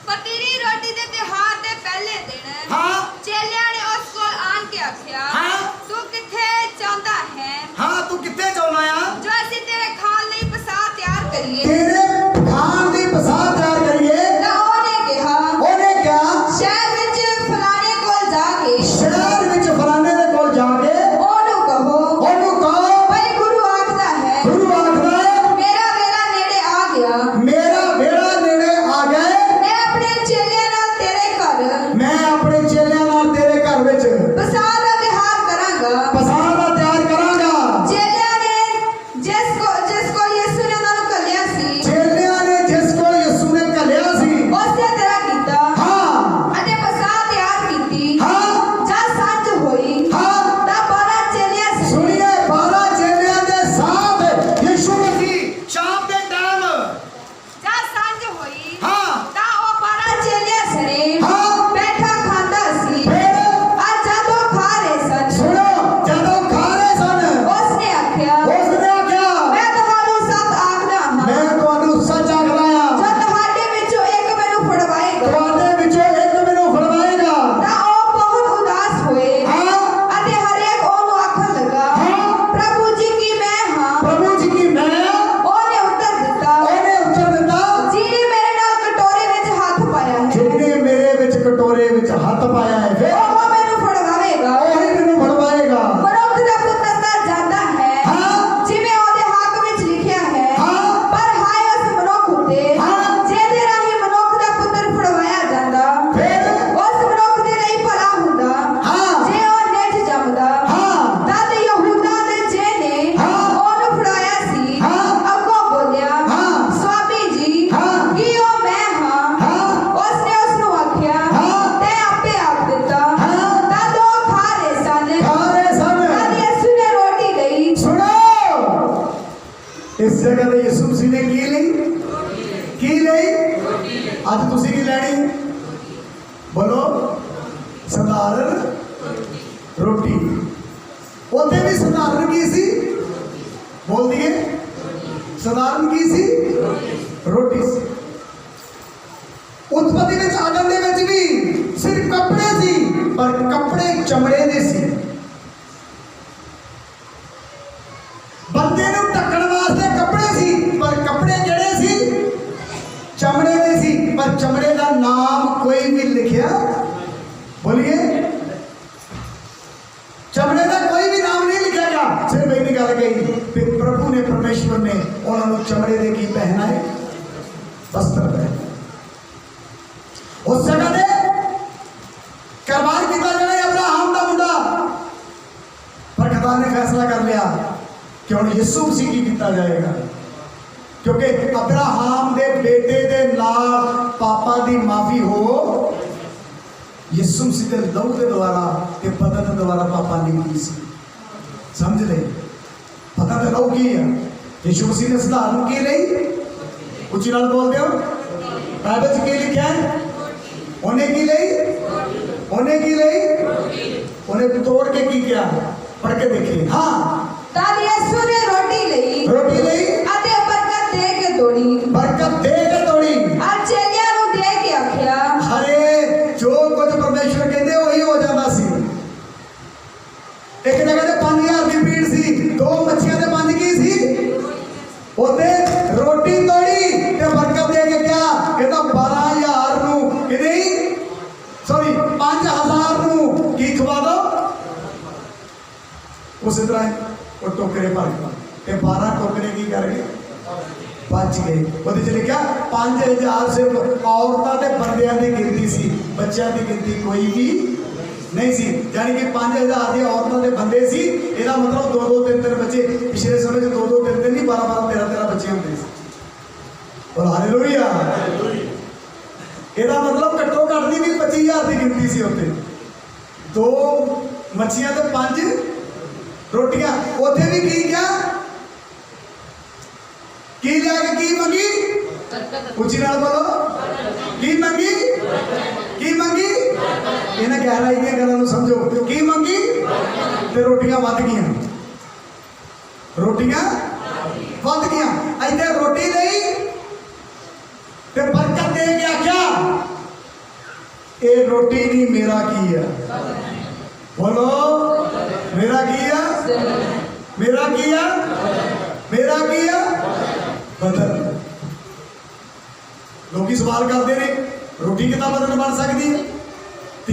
पतीली रोटी दे त्योहार दे पहले दिन हाँ, चेलियां ने उस कोल आन के आख्या, हाँ, तू किथे चाहता है हाँ, तू कितने चाहना आ जो ਅਸੀਂ ਤੇਰੇ ਖਾਣ ਲਈ ਪਸਾਹ ਤਿਆਰ ਕਰੀਏ? तेरे खान की पसार तैयार करिए। ਤਾਂ ਉਹਨੇ ਕਿਹਾ, उन्हें क्या? ਸ਼ਹਿਰ ਵਿੱਚ ਫਲਾਣੇ ਕੋਲ ਜਾ ਕੇ शहर विच फलाने दे कोल जाके ਉਹਨੂੰ ਕਹੋ, ਉਹਨੂੰ ਕਹੋ, ਭਈ ਗੁਰੂ ਆਖਦਾ ਹੈ, ਗੁਰੂ ਆਖਦਾ ਹੈ ਮੇਰਾ ਵੇਲਾ ਨੇੜੇ ਆ ਗਿਆ, ਮੇਰਾ ਵੇਲਾ ਨੇੜੇ ਆ ਗਏ। ਮੈਂ ਆਪਣੇ ਚੇਲਿਆਂ ਨਾਲ ਤੇਰੇ ਘਰ ਮੈਂ ਆਪਣੇ ਚੇਲਿਆਂ ਨਾਲ ਤੇਰੇ ਘਰ ਵਿੱਚ ਪਸਾਹ ਦਾ ਵਿਹਾਰ ਅੱਜ ਤੁਸੀਂ ਕੀ ਲੈਣੀ? ਬੋਲੋ ਸਧਾਰਨ ਰੋਟੀ। ਉੱਥੇ ਵੀ ਸਧਾਰਨ ਕੀ ਸੀ? ਬੋਲ ਦਈਏ ਸਧਾਰਨ ਕੀ ਸੀ? ਰੋਟੀ ਸੀ। ਉਤਪਤੀ ਵਿੱਚ ਆਦਮ ਦੇ ਵਿੱਚ ਵੀ ਸਿਰਫ ਕੱਪੜੇ ਸੀ, ਪਰ ਕੱਪੜੇ ਚਮੜੇ ਦੇ ਸੀ। ਬੰਦੇ ਨੂੰ ਢੱਕਣ ਵਾਸਤੇ ਕੱਪੜੇ ਸੀ, ਪਰ ਕੱਪੜੇ ਕਿਹੜੇ ਸੀ? ਚਮੜੇ ਦੇ ਸੀ। ਪਰ ਚਮੜੇ ਦਾ ਨਾਮ ਕੋਈ ਵੀ ਲਿਖਿਆ, ਬੋਲੀਏ चमड़े का कोई भी नाम नहीं लिखा गया। सिर्फ एक गल कही कि प्रभु ने, परमेश्वर ने उन्होंने चमड़े दे की पहना है, वस्त्र पहने। उस जगह ने करवार किया जाए अब्राहम का मुंडा, पर खुदा ने फैसला कर लिया कि हुण यीशु मसीह की किया जाएगा, क्योंकि अब्राहम दे बेटे दे नाल पापा दी माफी हो यीशु मसीह के लहू के द्वारा ते पता के द्वारा पापा ने की सी। समझ ले? पता तो लहू की है। यीशु मसीह ने सधारण की लई, उच्ची नाल बोल दो। बाइबल च की लिखा है? उन्हें की लई, उन्हें की लई, उन्हें तोड़ के की किया? पढ़ के देखिए। हाँ, तब यीशु ने रोटी लई, रोटी लई अते बरकत दे के तोड़ी, बरकत दे के तोड़ी, और चेलियां नु दे के आख्या। अरे जो कुछ परमेश्वर कहते वही हो जाता सी। एक जगह ते 5000 की भीड़ सी, 2 मच्छियां ते 5 की सी, ओते रोटी तोड़ी ते बरकत दे के क्या कहता 12000 नु कि नहीं, सॉरी 5000 नु की खवा दो। उस तरह वो टोकरे भर के 12 टोकरे की कर गए, बच गए। ਉਹਦੇ ਚ ਲਿਖਿਆ 5000 ਸਿਰਫ ਔਰਤਾਂ ਤੇ ਬੰਦਿਆਂ ਦੀ ਗਿਣਤੀ ਸੀ, ਬੱਚਿਆਂ ਦੀ ਗਿਣਤੀ ਕੋਈ ਵੀ ਨਹੀਂ ਸੀ। ਯਾਨੀ ਕਿ 5000 ਦੀ ਔਰਤਾਂ ਦੇ ਬੰਦੇ ਸੀ। ਇਹਦਾ ਮਤਲਬ 2-2 3-3 ਬੱਚੇ, ਪਿਛਲੇ ਸਮੇਂ 'ਚ 2-2 3-3 ਨਹੀਂ 12-12 13-13 ਬੱਚੇ ਹੁੰਦੇ ਸੀ। ਬੋਲ ਹਾਲੇਲੂਇਆ। ਇਹਦਾ ਮਤਲਬ ਘੱਟੋ ਘੱਟ ਦੀ ਵੀ 25000 ਦੀ ਗਿਣਤੀ ਸੀ ਉੱਥੇ। 2 ਮੱਛੀਆਂ ਤੇ 5 ਰੋਟੀਆਂ। ਉੱਥੇ ਵੀ ਕੀ ਕਿਹਾ? की लिया की मंगी? उची नाल बोलो की मंगी? की मंगी? इन्हें गहराई दी गल्लां नूं समझो। की मंगी ते रोटियां वध गईयां, रोटियां वध गईयां। इधर रोटी लई ते बरकत दे के आख्या ये रोटी नहीं मेरा की है। बोलो मेरा की है, मेरा की है, मेरा की है। बदन लोग सवाल करते हैं रोटी कितना बदन बन सकती है?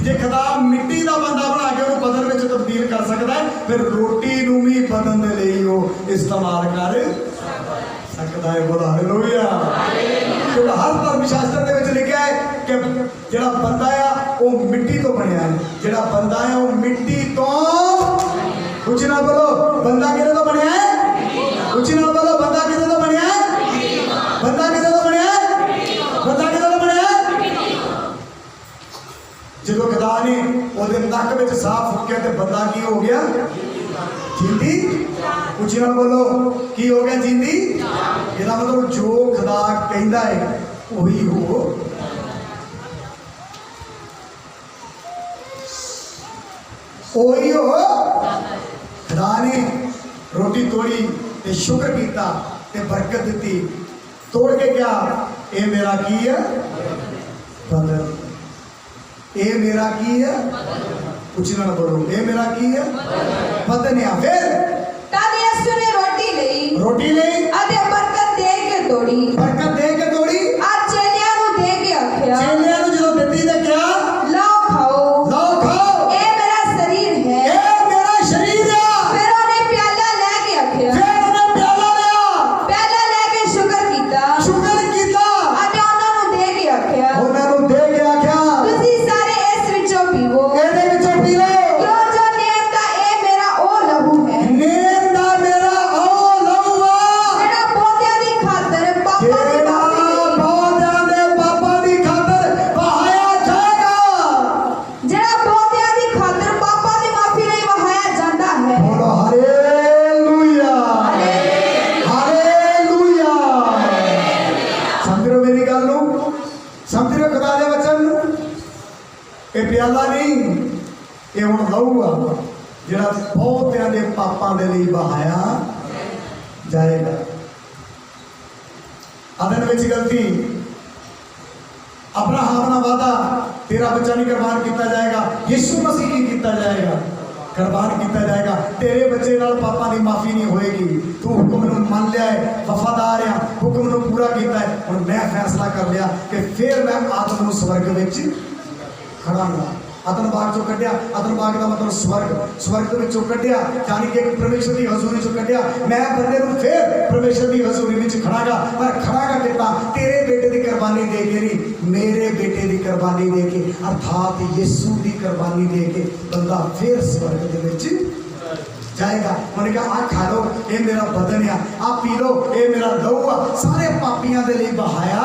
जे खुदा मिट्टी का बंदा बना के वो बदन में तब्दील कर सकता है, फिर रोटी नूं भी बदन दे लई वो इस्तेमाल कर सकता है। बोला हालेलुया। क्योंकि हर धर्म शास्त्र दे विच लिखा है कि जिहड़ा बंदा आ वो मिट्टी तो बनया है, जिहड़ा बंदा है वो मिट्टी तो, कुछ ना बोलो बंदा किहदे तो बनया है? कुछ ना बोलो बंदा किहदे तो बनया है? बंदा किहदे तो बनया है? बंदा किहदे तो बनया है? जो खुदा ने ਉਹਦੇ ਨੱਕ ਵਿੱਚ ਸਾਹ ਫੂਕਿਆ ਤੇ ਬੰਦਾ ਕੀ ਹੋ ਗਿਆ? ਜਿੰਦੀ। ਕੁਝ ਨਾ ਬੋਲੋ ਕੀ ਹੋ ਗਿਆ? ਜਿੰਦੀ। ਇਹਦਾ ਮਤਲਬ ਜੋ ਖੁਦਾ ਕਹਿੰਦਾ ਹੈ ਉਹੀ ਹੋ। ਉਹੀ ਹੋ। ਖੁਦਾ ਨੇ रोटी तोड़ी ते शुक्र किया ते बरकत दी, तोड़ के क्या ये मेरा की है? बदन। ये मेरा की है? कुछ ना बोलो ये मेरा की है? बदन। या फिर तब यीशु ने रोटी लई, रोटी ले अते बरकत दे के तोड़ी, बरकत दे के तोड़ी, और चेलियां नु दे के आख्या। चेलियां नु जो दित्ती ते क्या? लो खाओ, लो खाओ, ये मेरा शरीर है। ये मेरा शरीर है। फिर उन्हें प्याला लेके आख्या, फिर उन्हें प्याला लिया, प्याला लेके शुक्र कीता, शुक्र कीता, अते उन्हां नु दे के आख्या, उन्हां नु दे के आख्या तुसी सारे इस विचों पीवो, ਇਹਦੇ ਵਿੱਚੋਂ ਪੀ ਲਓ। क्यों जो नेम दा ए मेरा ओ लहू है, नेम दा मेरा ओ लहू आ, जेड़ा पौधਿਆਂ ਦੀ ਖਾਤਰ ਪਾਪਾਂ ਦੀ ਜਿਹੜਾ ਮਾਫੀ ਲਈ, ਪੌਦਿਆਂ ਦੇ ਪਾਪਾਂ ਦੀ ਖਾਤਰ ਵਹਾਇਆ ਜਾਏਗਾ। ਜਿਹੜਾ ਪੌਦਿਆਂ ਦੀ ਖਾਤਰ ਪਾਪਾਂ ਦੀ ਮਾਫੀ ਲਈ ਵਹਾਇਆ ਜਾਂਦਾ ਹੈ। ਬੋਲੋ ਹਾਲੇਲੂਇਆ, ਹਾਲੇਲੂਇਆ। ਸਮਝ ਰਹੇ ਹੋ ਮੇਰੀ ਗੱਲ ਨੂੰ? ਸਮਝ ਰਹੇ ਹੋ ਖੁਦਾ ਦੇ ਵਚਨ ਨੂੰ? ਇਹ ਪਿਆਲਾ ਨਹੀਂ, ਇਹ ਹੁਣ ਲਹੂ ਆ ਜਿਹੜਾ ਬਹੁਤਿਆਂ ਦੇ ਪਾਪਾਂ ਦੇ ਲਈ ਬਹਾਇਆ ਜਾਏਗਾ। ਆਦਨ ਵਿੱਚ ਗਲਤੀ, ਅਬਰਾਹਮ ਨਾਲ ਵਾਦਾ ਤੇਰਾ ਬੱਚਾ ਨਹੀਂ ਕੁਰਬਾਨ ਕੀਤਾ ਜਾਏਗਾ, ਯਿਸੂ ਮਸੀਹ ਕੀ ਕੀਤਾ ਜਾਏਗਾ, ਕੁਰਬਾਨ ਕੀਤਾ ਜਾਏਗਾ। ਤੇਰੇ ਬੱਚੇ ਨਾਲ ਪਾਪਾਂ ਦੀ ਮਾਫੀ ਨਹੀਂ ਹੋਏਗੀ। ਤੂੰ ਹੁਕਮ ਨੂੰ ਮੰਨ ਲਿਆ ਹੈ, ਵਫਾਦਾਰ ਆ, ਹੁਕਮ ਨੂੰ ਪੂਰਾ ਕੀਤਾ ਹੈ। ਹੁਣ ਮੈਂ ਫੈਸਲਾ ਕਰ ਲਿਆ ਕਿ ਫਿਰ ਮੈਂ ਆਦਮ ਨੂੰ ਸਵਰਗ ਵਿੱਚ ਖੜਾਂਗਾ। ਆਦਮ ਬਾਗ ਚੋਂ ਕੱਢਿਆ, ਆਦਮ ਬਾਗ ਦਾ ਮਤਲਬ ਸਵਰਗ ਦੇ ਵਿੱਚੋਂ ਕੱਢਿਆ, ਯਾਨੀ ਕਿ ਪਰਮੇਸ਼ਰ ਦੀ ਹਜ਼ੂਰੀ ਚੋਂ ਕੱਢਿਆ। ਮੈਂ ਬੰਦੇ ਨੂੰ ਫਿਰ ਪਰਮੇਸ਼ਰ ਦੀ ਹਜ਼ੂਰੀ ਵਿੱਚ ਖੜਾਂਗਾ, ਪਰ ਖੜਾਂਗਾ ਕਿੱਦਾਂ? ਤੇਰੇ ਬੇਟੇ ਦੀ ਕੁਰਬਾਨੀ ਦੇ ਕੇ ਨਹੀਂ, ਮੇਰੇ ਬੇਟੇ ਦੀ ਕੁਰਬਾਨੀ ਦੇ ਕੇ, ਅਰਥਾਤ ਯਿਸੂ ਦੀ ਕੁਰਬਾਨੀ ਦੇ ਕੇ ਬੰਦਾ ਫਿਰ ਸਵਰਗ ਦੇ ਵਿੱਚ ਜਾਏਗਾ। ਉਹਨੇ ਕਿਹਾ ਆ ਖਾ ਲਓ, ਇਹ ਮੇਰਾ ਬਦਨ ਆ ਪੀ ਲਓ, ਇਹ ਮੇਰਾ ਲਹੂ ਆ, ਸਾਰੇ ਪਾਪੀਆਂ ਦੇ ਲਈ ਬਹਾਇਆ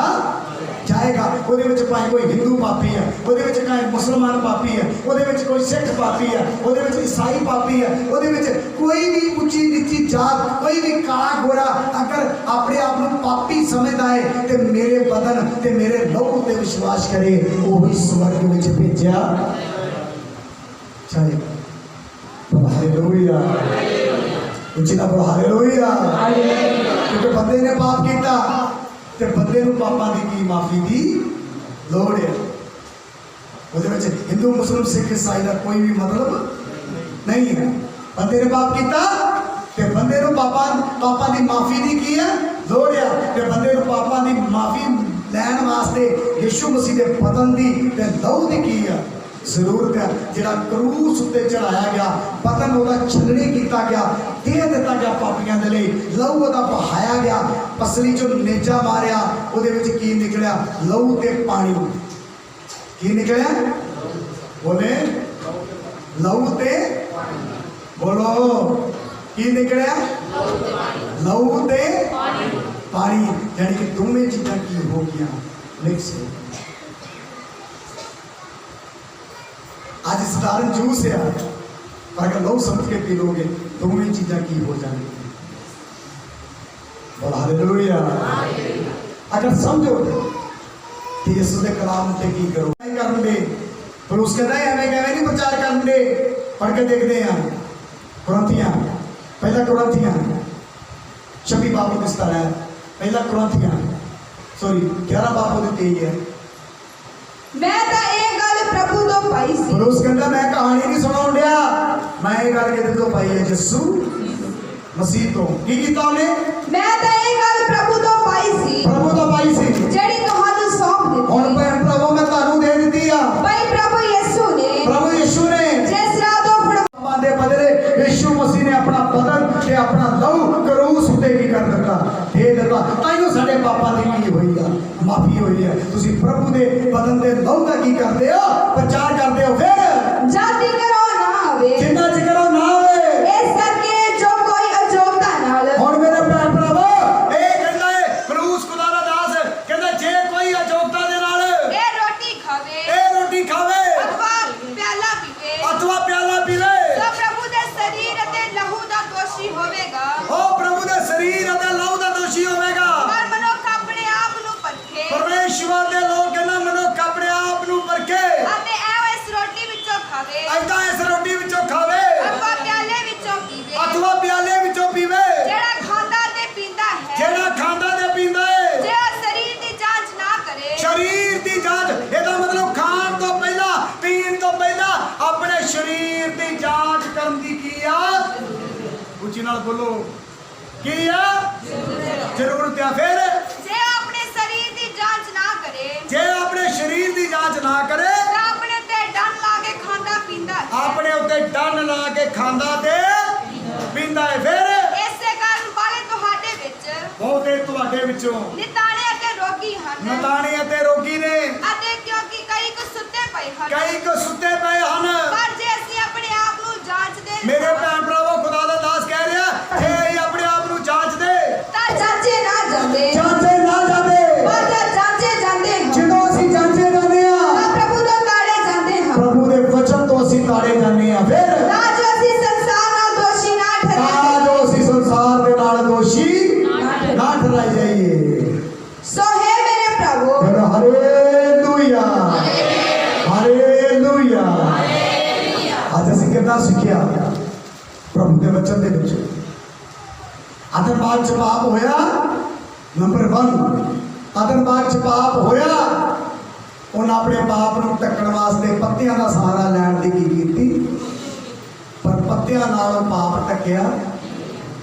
ਜਾਏਗਾ। ਉਹਦੇ ਵਿੱਚ ਭਾਵੇਂ ਕੋਈ ਹਿੰਦੂ ਪਾਪੀ ਹੈ, ਉਹਦੇ ਵਿੱਚ ਕੋਈ ਮੁਸਲਮਾਨ ਪਾਪੀ ਹੈ, ਉਹਦੇ ਵਿੱਚ ਕੋਈ ਸਿੱਖ ਪਾਪੀ ਹੈ, ਉਹਦੇ ਵਿੱਚ ਈਸਾਈ ਪਾਪੀ ਹੈ, ਉਹਦੇ ਵਿੱਚ ਕੋਈ ਵੀ ਉੱਚੀ ਨੀਚੀ ਜਾਤ, ਕੋਈ ਵੀ ਕਾਲਾ ਗੋਰਾ ਅਗਰ ਆਪਣੇ ਆਪ ਨੂੰ ਪਾਪੀ ਸਮਝਦਾ ਹੈ ਤੇ ਮੇਰੇ ਬਦਨ ਤੇ ਮੇਰੇ ਲਹੂ ਤੇ ਵਿਸ਼ਵਾਸ ਕਰੇ, ਉਹ ਹੀ ਸਵਰਗ ਵਿੱਚ ਭੇਜਿਆ ਜਾਏਗਾ। ਹਾਲੇਲੂਇਆ, ਉੱਚੀ ਨਾ ਬੋਲ ਹਾਲੇਲੂਇਆ। ਕਿਉਂਕਿ ਬੰਦੇ ਨੇ ਪਾਪ ਕੀਤਾ ਤੇ ਬੰਦੇ ਨੂੰ ਪਾਪਾਂ ਦੀ ਕੀ ਮਾਫੀ ਦੀ ਲੋੜ ਹੈ। ਉਹਦੇ ਵਿੱਚ ਹਿੰਦੂ ਮੁਸਲਿਮ ਸਿੱਖ ਈਸਾਈ ਦਾ ਕੋਈ ਵੀ ਮਤਲਬ ਨਹੀਂ ਹੈ। ਬੰਦੇ ਨੇ ਪਾਪ ਕੀਤਾ ਤੇ ਬੰਦੇ ਨੂੰ ਪਾਪਾਂ ਦੀ ਮਾਫੀ ਦੀ ਕੀ ਹੈ ਲੋੜ ਹੈ। ਤੇ ਬੰਦੇ ਨੂੰ ਪਾਪਾਂ ਦੀ ਮਾਫੀ ਲੈਣ ਵਾਸਤੇ ਯਿਸੂ ਮਸੀਹ ਦੇ ਬਦਨ ਦੀ ਤੇ ਲਹੂ ਦੀ ਕੀ ਹੈ ਜ਼ਰੂਰਤ ਹੈ। ਜਿਹੜਾ ਕਰੂਸ ਉੱਤੇ ਚੜਾਇਆ ਗਿਆ, ਬਦਨ ਉਹਦਾ ਛਲਣੀ ਕੀਤਾ ਗਿਆ, ਦੇ ਦਿੱਤਾ ਗਿਆ ਪਾਪੀਆਂ ਦੇ ਲਈ, ਲਹੂ ਉਹਦਾ ਬਹਾਇਆ ਗਿਆ, ਪਸਲੀ ਚੋਂ ਨੇਜਾ ਮਾਰਿਆ, ਉਹਦੇ ਵਿੱਚ ਕੀ ਨਿਕਲਿਆ? ਲਹੂ ਤੇ ਪਾਣੀ। ਕੀ ਨਿਕਲਿਆ? ਬੋਲੇ ਲਹੂ ਤੇ, ਬੋਲੋ ਕੀ ਨਿਕਲਿਆ? ਲਹੂ ਤੇ ਪਾਣੀ। ਯਾਨੀ ਕਿ ਦੋਵੇਂ ਚੀਜ਼ਾਂ ਕੀ ਹੋ ਗਈਆਂ? ਮਿਕਸ ਹੋ ਗਈਆਂ। आज सधारण जूस है, पर अगर लोग समझ के पी लोगे तो ये चीज़ें की हो जाएंगी। बोला हालेलुया। अगर समझो कि यीशु के कलाम पे की करो नहीं कर दे, पर उसके नहीं हमें कहवे नहीं प्रचार कर दे। पढ़ के देखते हैं कुरंथियां, पहला कुरंथियां 26 बाबू किस तरह है, पहला कुरंथियां 11 बाबू दी 23 है। मैं तो एक गल प्रभु तो पाई सी। परोस कहता मैं कहानी नहीं सुनाउं दिया, मैं ये गल कहते तो पाई है यीशु मसीह तो की कीता ने। मैं तो एक गल प्रभु तो पाई सी, प्रभु तो पाई सी जेड़ी तुहानू सौंप दी। हुण प्रभु मैं तानू दे दित्ती आ। भाई प्रभु यीशु ने जिस रात तो फड़वा दे बदले यीशु मसीह ने अपना बदन ते अपना लहू क्रूस उत्ते की कर दित्ता, दे दित्ता। ताइयों साडे पापां दी की होई आ माफी हुई है। तुसी प्रभु दे बदन दे लहू दा की करदे हो? प्रचार करदे हो। फिर जाति करो ना होवे, जिन्ना जिक्र ना होवे, इस करके जो कोई अजोगता नाल। हुण मेरे भैन भरावो ए कहंदा है क्रूस खुदा दा दास कहंदा जे कोई अजोगता दे नाल ए रोटी खावे अथवा प्याला पीवे तो प्रभु दे शरीर अते लहू दा दोषी होवेगा। ओ प्रभु दे शरीर अते लहू दा दोषी होवेगा। पर मनुख अपने आप नु परखे, परमेश्वर दे लोग कहंदा मनुख अपने आप नु परखे अते एव इस रोटी विचों खावे, ऐदा इस रोटी विचों खावे अथवा प्याले विचों पीवे, अथवा प्याले विचों पीवे। जेड़ा खांदा ते पींदा है, जेड़ा खांदा ते पींदा है, जेड़ा शरीर दी जांच ना करे। शरीर दी जांच ਇਹਦਾ ਮਤਲਬ ਖਾਣ ਤੋਂ ਪਹਿਲਾਂ ਪੀਣ ਤੋਂ ਪਹਿਲਾਂ ਆਪਣੇ ਸਰੀਰ ਦੀ ਜਾਂਚ ਕਰਨ ਦੀ ਕੀ ਆ? ਉੱਚੀ ਨਾਲ ਬੋਲੋ ਕੀ ਆ? ਜ਼ਰੂਰਤ ਆ। ਫਿਰ जे अपने शरीर दी जांच ना करे, ਜੇ ਆਪਣੇ ਸਰੀਰ ਦੀ ਜਾਂਚ ਨਾ ਕਰੇ तो अपने ते डन लाके खांदा पींदा है, ਆਪਣੇ ਉੱਤੇ ਡੰਨ ਲਾ ਕੇ ਖਾਂਦਾ ਤੇ ਪੀਂਦਾ ਹੈ। ਫਿਰ ਇਸੇ ਕਾਰਨ ਵਾਲੇ ਤੁਹਾਡੇ ਵਿੱਚ ਬਹੁਤੇ ਤੁਹਾਡੇ ਵਿੱਚੋਂ ਨਿਤਾਣੇ ਅਤੇ ਰੋਗੀ ਹਨ। ਨਤਾਣੇ ਅਤੇ ਰੋਗੀ ਨੇ, ਅਤੇ ਕਿਉਂਕਿ ਕਈ ਕੁ ਸੁੱਤੇ ਪਏ ਹਨ, ਕਈ ਕੁ ਸੁੱਤੇ ਪਏ ਹਨ। ਪਰ ਜੇ ਅਸੀਂ ਆਪਣੇ ਆਪ ਨੂੰ ਜਾਂਚਦੇ ਮੇਰੇ ਭੈਣ ਭਰਾਵੋ ਖੁਦਾ ਦਾ ਦਾਸ ਕਹਿ ਰਿਹਾ ਜੇ ਅਸੀਂ ਆਪਣੇ ਆਪ ਨੂੰ ਜਾਂਚਦੇ ਤਾਂ ਜਾਂਚੇ ਨਾ ਜਾਂਦੇ, ਜਾਂਚੇ ਨਾ ਜਾਂਦੇ, ਪਰ ਜਦ ਜਾਂਚੇ ਜਾਂਦੇ ਹਾਂ ਜਦੋਂ ਅਸੀਂ ਜਾਂਚੇ ਜਾਂਦੇ ਆ ਤਾਂ ਪ੍ਰਭੂ ਤੋਂ ਤਾੜੇ ਜਾਂਦੇ ਹਾਂ, ਪ੍ਰਭੂ ਦੇ ਵਚਨ ਤੋਂ ਅਸੀਂ ਤਾੜੇ ਜਾਂਦੇ ਆ। ਫਿਰ ਤਾਂ ਜੋ ਅਸੀਂ ਸੰਸਾਰ ਨਾਲ ਦੋਸ਼ੀ ਨਾ ਤਾਂ ਠਹਿਰਾਈਏ। ਜੋ ਅਸੀਂ ਸੰਸਾਰ ਦੇ ਨਾਲ ਦੋਸ਼ੀ ਨਾ ਠਹਿਰਾਏ ਜਾਈਏ। ਸੋ ਹੈ ਮੇਰੇ ਪ੍ਰਭੂ, ਫਿਰ ਹਾਲੇਲੂਇਆ। सीखिया प्रभु के वचन के विच आदरबाग च पाप होया नंबर 1 आदरबाग च पाप होया उन्हें अपने पाप को ढकण वास्ते पत्तियां का सहारा लैण की कीती पर पत्तियां नालों पाप ढकिया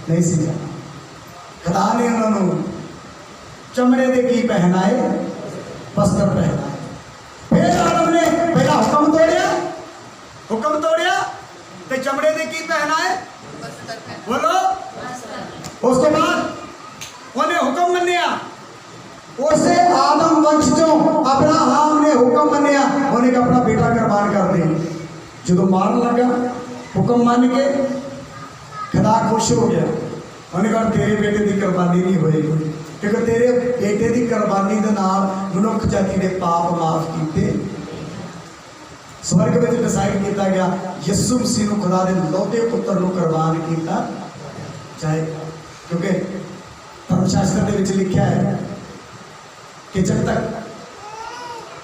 नहीं सी जाना खुदा ने उन्होंने चमड़े के की पहनाए वस्त्र पहनाए फिर आदम ने पहला हुक्म तोड़िया ते चमड़े के की पहनाए बोलो उसके बाद उन्हें हुक्म मनिया उसे आदम वंश चो अब्राहम ने हुक्म मनिया उन्हें अपना बेटा कुर्बान कर दे जो मारन लगा हुक्म मान के खुदा खुश हो गया उन्हें कहा तेरे बेटे की कुर्बानी नहीं होएगी क्योंकि तेरे बेटे की कुर्बानी के नाल मनुख जाति ने पाप माफ किए स्वर्ग में डिसाइड किया गया यीशु मसीह को खुदा के लौते पुत्र को कुर्बान किया जाएगा क्योंकि धर्मशास्त्र के विच लिखा है कि जब तक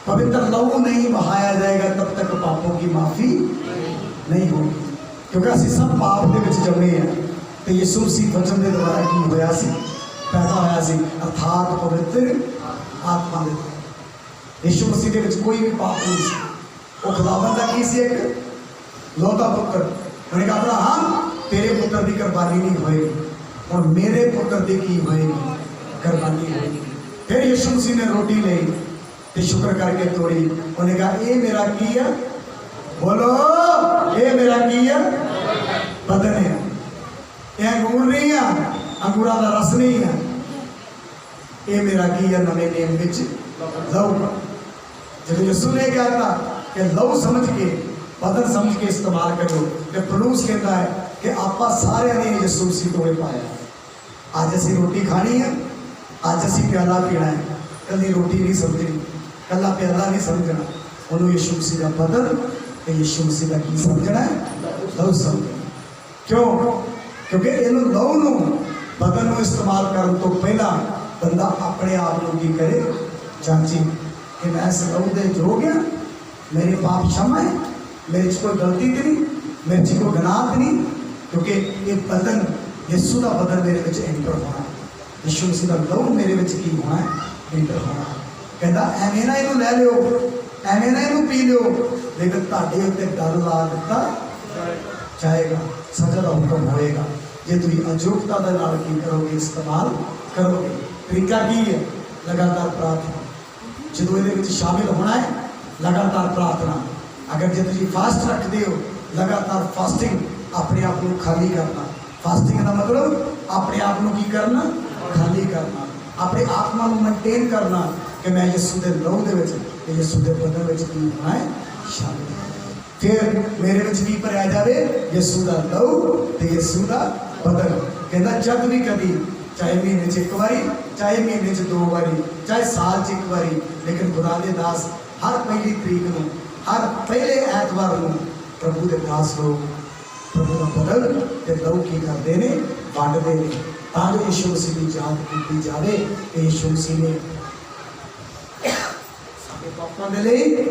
पवित्र लहू नहीं बहाया जाएगा तब तक पापों की माफी नहीं होगी क्योंकि असं सब पाप के विच जमे हैं तो यीशु मसीह वचन के द्वारा की होया सी पैदा होया सी अर्थात पवित्र आत्मा के द्वारा यीशु मसीह के विच कोई भी पाप नहीं सी वो खुदावन का की सी एक लौता पुत्र उन्हें कहा अब्राहम तेरे पुत्र की कुर्बानी नहीं होएगी और मेरे पुत्र की की होएगी कुर्बानी होएगी फिर यीशु मसीह ने रोटी ली तो शुक्र करके तोड़ी उन्हें कहा ये मेरा की है बोलो ये मेरा की है बदन है ये अंगूर नहीं है अंगूरा का रस नहीं है ये मेरा की है नवे नेम विच लहू जब यीशु ने कहा था कि लहू समझ के बदन समझ के इस्तेमाल करो तो पलूस कहता है कि आप सारे ने यीशु मसीह को पाया आज असी रोटी खानी है आज असी प्याला पीना है कभी रोटी नहीं समझनी कला प्याला नहीं समझना उन्होंने यीशु मसीह का बदन तो यीशु मसीह का की समझना है लहू समझना क्यों क्योंकि इन लहू नूं बदन को इस्तेमाल करने तो पहला बंदा अपने आप को की करे जांची कि मैं इस लहू दे जो गया मेरे पाप क्षमा है मेरे कोई गलती तो नहीं मेरे कोई गुनाह तो नहीं क्योंकि ये बदन यीशु का बदन मेरे विच एंटर होना है यीशु मसीह का लहू मेरे विच की होना है एंटर होना है कहता एवें ना इनू लै लियो एवें ना इनू पी लियो लेकिन तुहाडे उत्ते डर ला दिता जाएगा सजा का हुक्म होएगा जे तुसीं अजोगता दे नाल की करोगे इस्तेमाल करोगे तरीका की है लगातार प्रार्थना जो ये शामिल होना है लगातार प्रार्थना अगर जो तुम फास्ट रखते हो लगातार फास्टिंग अपने आप को खाली करना फास्टिंग का मतलब अपने आप को की करना खाली करना अपने आत्मा को मेनटेन करना कि मैं यीशु के लहू के यीशु के बदन में की होना है शामिल फिर मेरे में की भरया जाए यीशु का लहू तो यीशु का बदन कहता जब भी कभी चाहे महीने एक बारी चाहे महीने 2 बारी चाहे साल एक बारी लेकिन खुदा के दास हर पहली तरीक को हर पहले ऐतवार को प्रभु के दास लोग प्रभु का बदल के लहू की करते हैं वंडते हैं ताकि यीशु मसीह की याद की जाए कि यीशु मसीह ने पापों के लिए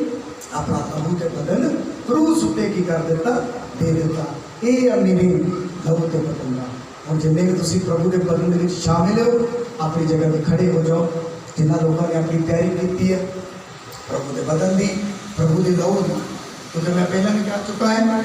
अपना लहू के बदल क्रूस उत्ते की कर दिता दे दिता ये मीनिंग लहू के बदल का और जिन्हें भी तुम प्रभु के बदन में शामिल हो अपनी जगह पर खड़े हो जाओ जिन्होंने लोगों ने अपनी तैयारी की है प्रभु के बदन की प्रभु के लहू की क्योंकि मैं पहले भी कह चुका है